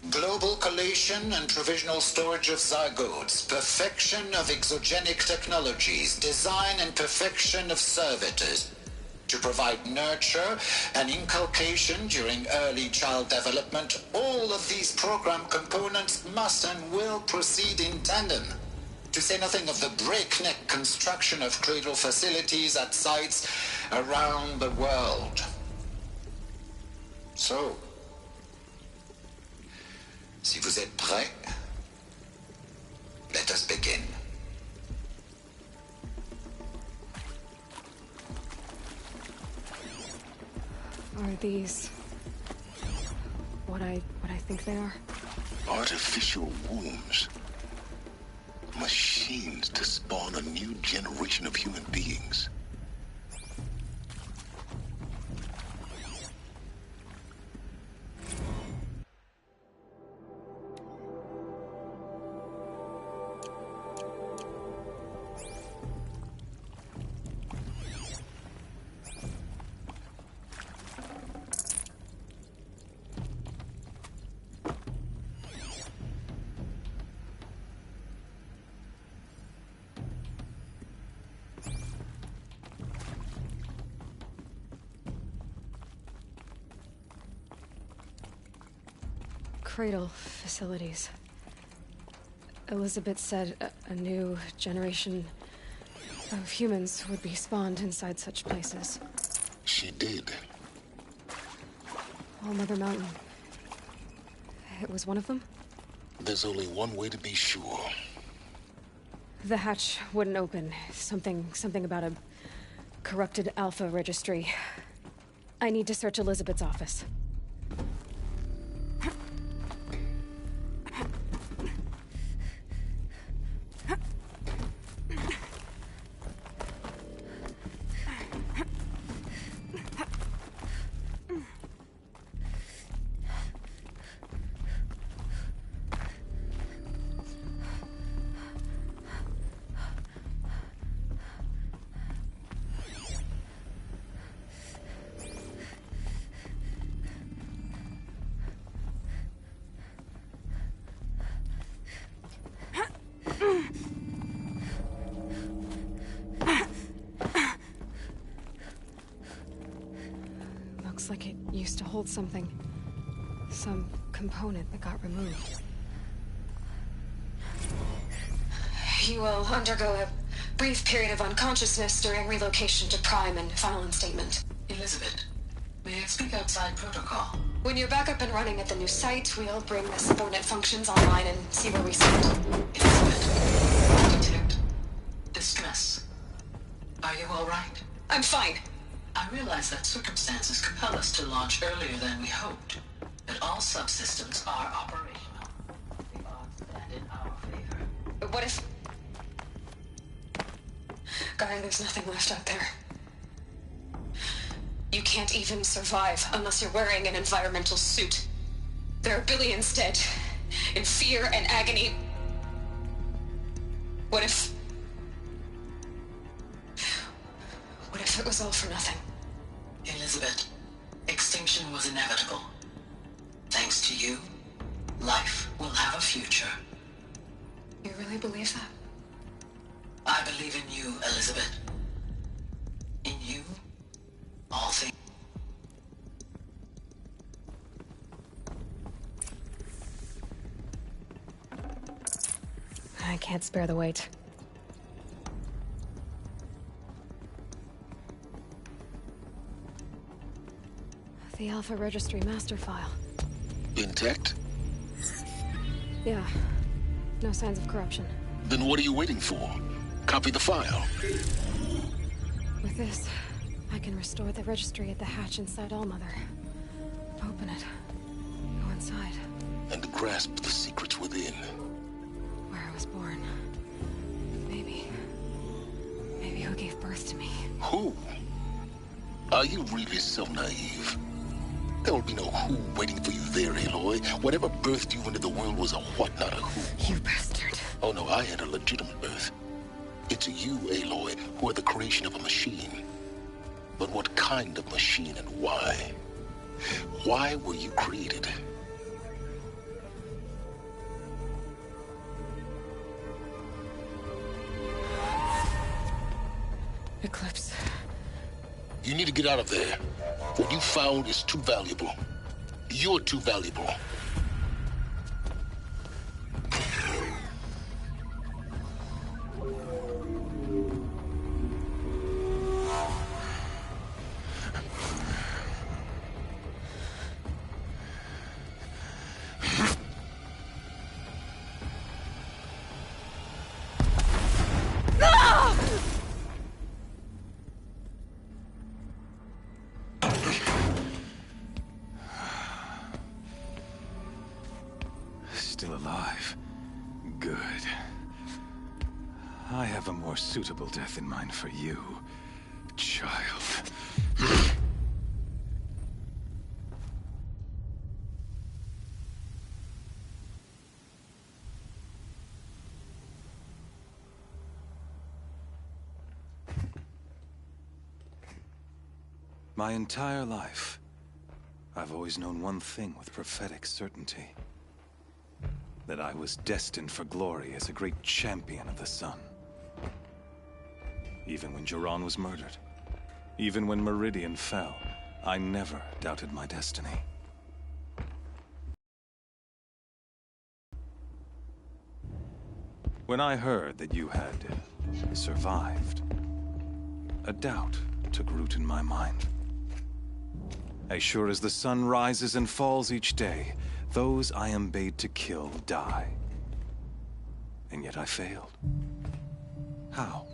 Global collation and provisional storage of zygotes, perfection of exogenic technologies, design and perfection of servitors, to provide nurture and inculcation during early child development. All of these program components must and will proceed in tandem. To say nothing of the breakneck construction of cradle facilities at sites around the world. So, si vous êtes prêts, let us begin. Are these what I think they are? Artificial wombs. Machines to spawn a new generation of human beings. cradle facilities. Elizabeth said a new generation of humans would be spawned inside such places. She did. All Mother Mountain. It was one of them? There's only one way to be sure. The hatch wouldn't open. Something about a corrupted Alpha registry. I need to search Elizabeth's office. Looks like it used to hold something. Some component that got removed. You will undergo a brief period of unconsciousness during relocation to Prime and file a statement. Elizabeth, may I speak outside protocol? When you're back up and running at the new site, we'll bring the subordinate functions online and see where we stand. Elizabeth, detect distress. Are you all right? I'm fine. I realize that circumstances compel us to launch earlier than we hoped, but all subsystems are operational. The odds stand in our favor. But what if... Guy, there's nothing left out there. You can't even survive unless you're wearing an environmental suit. There are billions dead, in fear and agony. What if it was all for nothing? Elizabeth, extinction was inevitable. Thanks to you, life will have a future. You really believe that? I believe in you, Elizabeth. In you, all things. I can't spare the weight. The Alpha Registry master file. Intact? Yeah. No signs of corruption. Then what are you waiting for? Copy the file. With this, I can restore the registry at the hatch inside Allmother. Open it. Go inside. And grasp the secrets within. Where I was born. Maybe who gave birth to me. Who? Are you really so naive? There will be no who waiting for you there, Aloy. Whatever birthed you into the world was a what, not a who. You bastard. Oh no, I had a legitimate birth. It's you, Aloy, who are the creation of a machine. But what kind of machine and why? Why were you created? Eclipse. You need to get out of there. What you found is too valuable. You're too valuable. Still alive. Good. I have a more suitable death in mind for you, child. My entire life, I've always known one thing with prophetic certainty. That I was destined for glory as a great champion of the sun. Even when Jiran was murdered, even when Meridian fell, I never doubted my destiny. When I heard that you had survived, a doubt took root in my mind. As sure as the sun rises and falls each day, those I am bade to kill die. And yet I failed. How?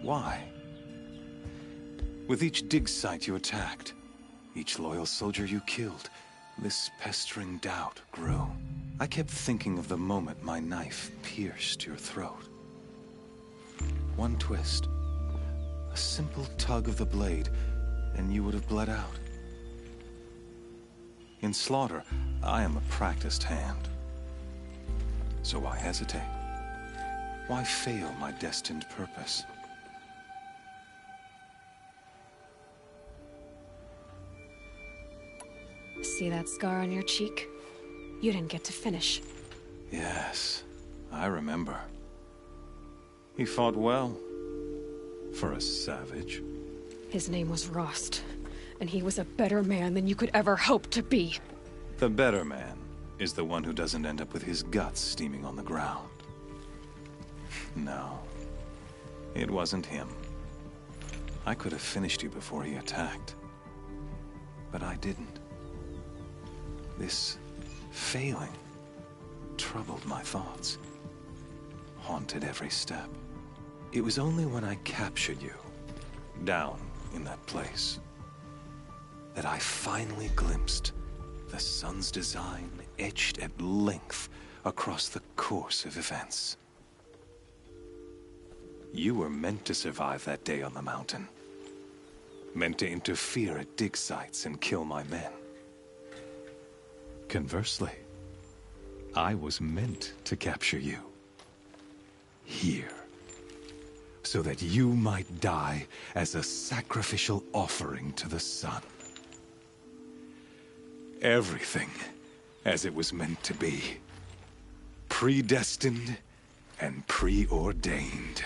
Why? With each dig site you attacked, each loyal soldier you killed, this pestering doubt grew. I kept thinking of the moment my knife pierced your throat. One twist, a simple tug of the blade, and you would have bled out. In slaughter, I am a practiced hand. So why hesitate? Why fail my destined purpose? See that scar on your cheek? You didn't get to finish. Yes, I remember. He fought well. For a savage. His name was Rost, and he was a better man than you could ever hope to be. The better man is the one who doesn't end up with his guts steaming on the ground. No, it wasn't him. I could have finished you before he attacked. But I didn't. This failing troubled my thoughts, haunted every step. It was only when I captured you, down in that place, that I finally glimpsed the sun's design etched at length across the course of events. You were meant to survive that day on the mountain. Meant to interfere at dig sites and kill my men. Conversely, I was meant to capture you. Here. So that you might die as a sacrificial offering to the sun. Everything as it was meant to be. Predestined and preordained.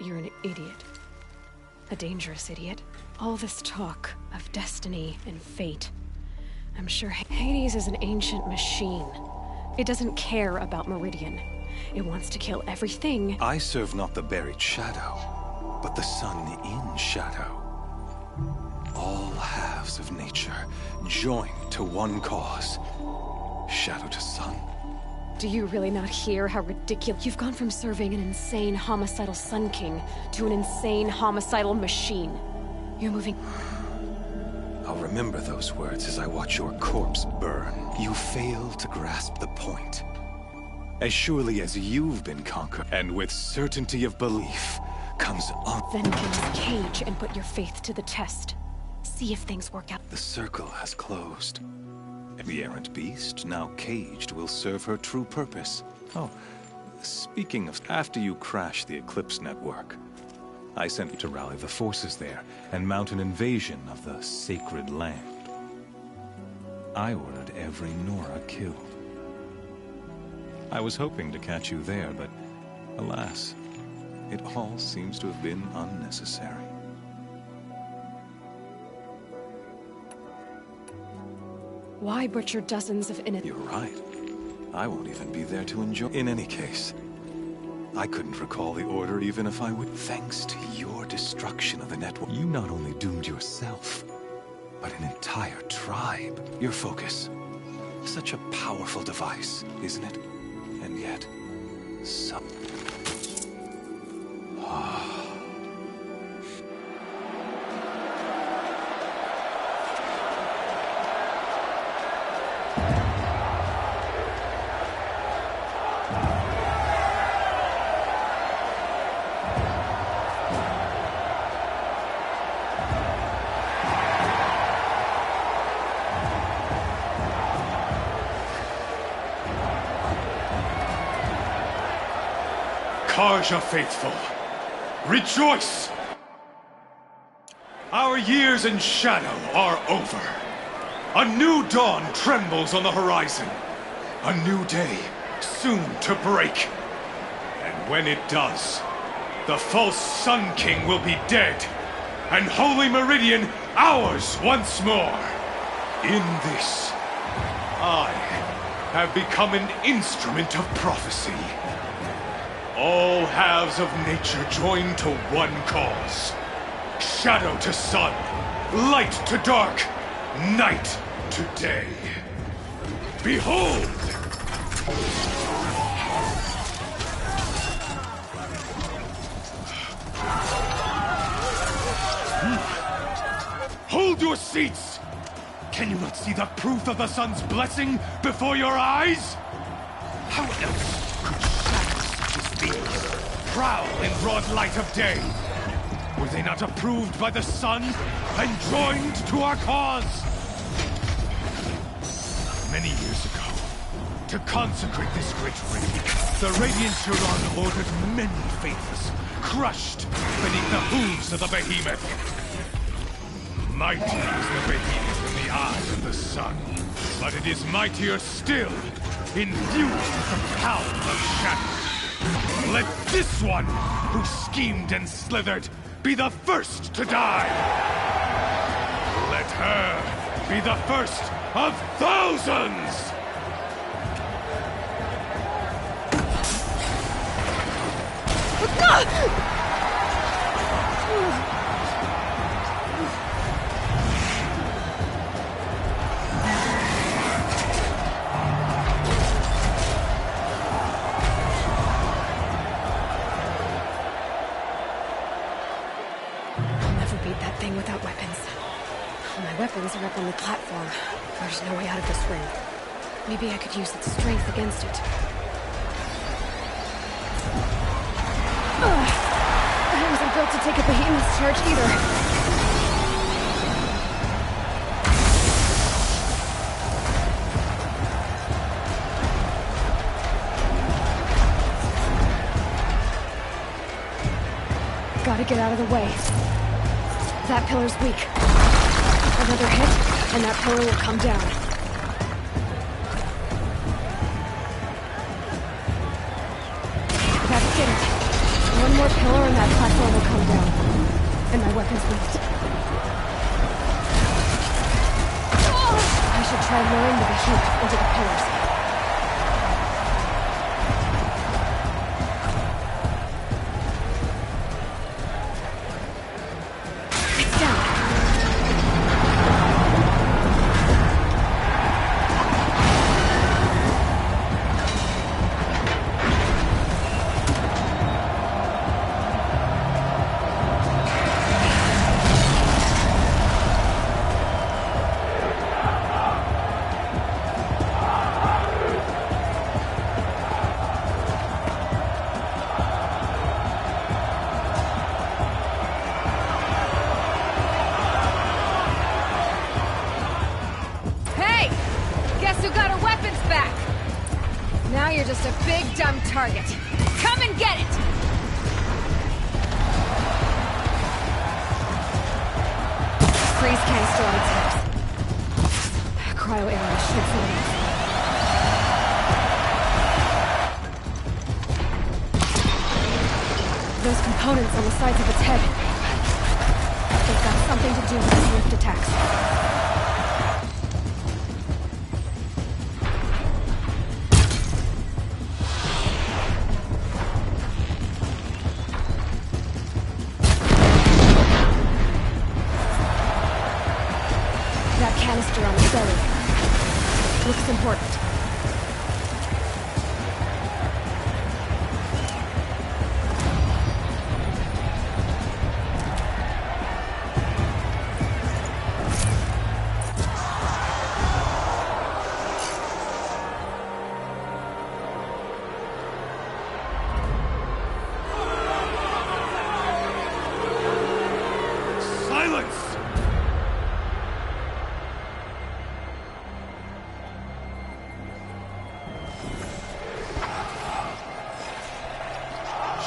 You're an idiot. A dangerous idiot. All this talk of destiny and fate. I'm sure Hades is an ancient machine. It doesn't care about Meridian. It wants to kill everything. I serve not the buried shadow, but the sun in shadow. All halves of nature joined to one cause. Shadow to sun. Do you really not hear how ridiculous? You've gone from serving an insane homicidal Sun King to an insane homicidal machine. You're moving... I'll remember those words as I watch your corpse burn. You fail to grasp the point. As surely as you've been conquered, and with certainty of belief, comes on... Vengeance cage and put your faith to the test. See if things work out. The circle has closed. The errant beast, now caged, will serve her true purpose. Oh, speaking of... After you crashed the Eclipse network, I sent you to rally the forces there and mount an invasion of the sacred land. I ordered every Nora killed. I was hoping to catch you there, but alas, it all seems to have been unnecessary. Why butcher dozens of innocent... You're right. I won't even be there to enjoy... In any case, I couldn't recall the order even if I would. Thanks to your destruction of the network, you not only doomed yourself, but an entire tribe. Your focus. Such a powerful device, isn't it? And yet, some... Karja faithful, rejoice! Our years in shadow are over. A new dawn trembles on the horizon. A new day soon to break. And when it does, the false Sun King will be dead, and Holy Meridian ours once more. In this, I have become an instrument of prophecy. All halves of nature join to one cause. Shadow to sun, light to dark, night to day. Behold! Hold your seats! Can you not see the proof of the sun's blessing before your eyes? How else could shadows such as these prowl in broad light of day? Were they not approved by the sun and joined to our cause? Many years ago, to consecrate this great ring, the Radiant Huron ordered many faithless, crushed beneath the hooves of the behemoth. Mighty is the behemoth in the eyes of the sun, but it is mightier still, infused with the power of shadow. Let this one, who schemed and slithered, be the first to die! Let her be the first of thousands! Without weapons. My weapons are up on the platform. There's no way out of this ring. Maybe I could use its strength against it. I wasn't built to take a behemoth's charge either. Gotta get out of the way. That pillar's weak. Another hit, and that pillar will come down. That's it. One more pillar and that platform will come down. And my weapon's weak. I should try luring the behemoth into the pillars. Target. Come and get it! Freeze canister on its hips. Cryo area should fill it. Those components on the sides of its head. They've got something to do with its lift attacks. Canister on the belly. Looks important.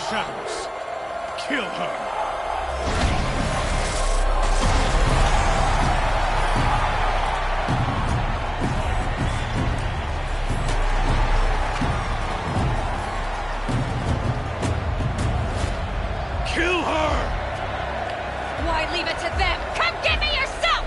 Shadows, kill her! Kill her! Why leave it to them? Come get me yourself!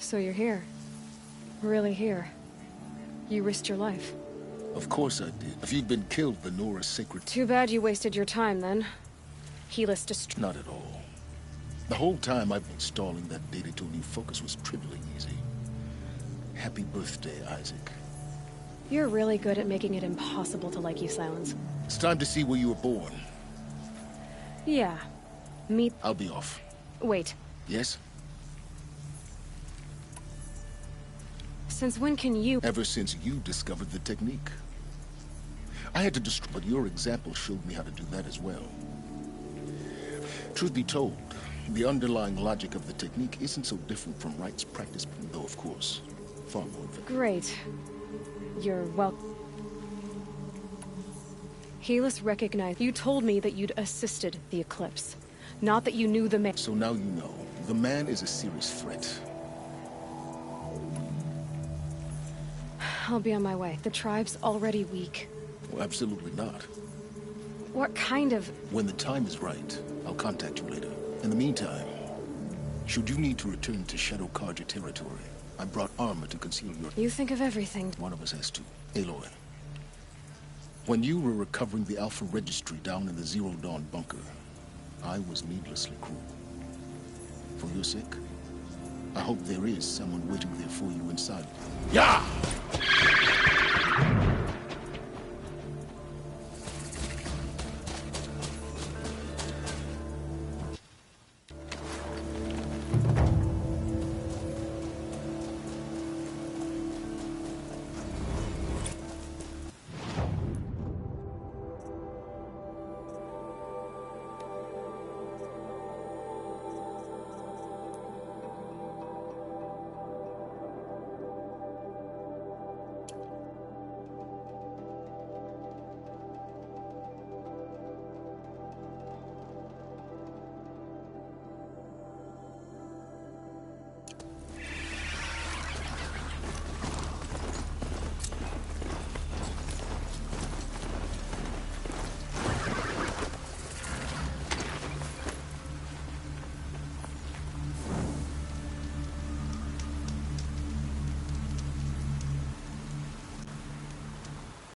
So you're here. Really here. You risked your life. Of course I did. If you'd been killed, the Nora's sacred... Too bad you wasted your time, then. Helis Not at all. The whole time I've been installing that data to a new focus was trivially easy. Happy birthday, Isaac. You're really good at making it impossible to like you, Silence. It's time to see where you were born. Yeah. Meet... I'll be off. Wait. Yes? Since when can you... Ever since you discovered the technique. I had to destroy... But your example showed me how to do that as well. Truth be told, the underlying logic of the technique isn't so different from Wright's practice, though of course, far more advanced. Great. You're well... Helis recognized... You told me that you'd assisted the Eclipse. Not that you knew the man... So now you know. The man is a serious threat. I'll be on my way. The tribe's already weak. Well, absolutely not. What kind of... When the time is right, I'll contact you later. In the meantime, should you need to return to Shadow Carja territory, I brought armor to conceal your... You think of everything. One of us has to. Aloy. When you were recovering the Alpha Registry down in the Zero Dawn bunker, I was needlessly cruel. For your sake, I hope there is someone waiting there for you inside. Yeah!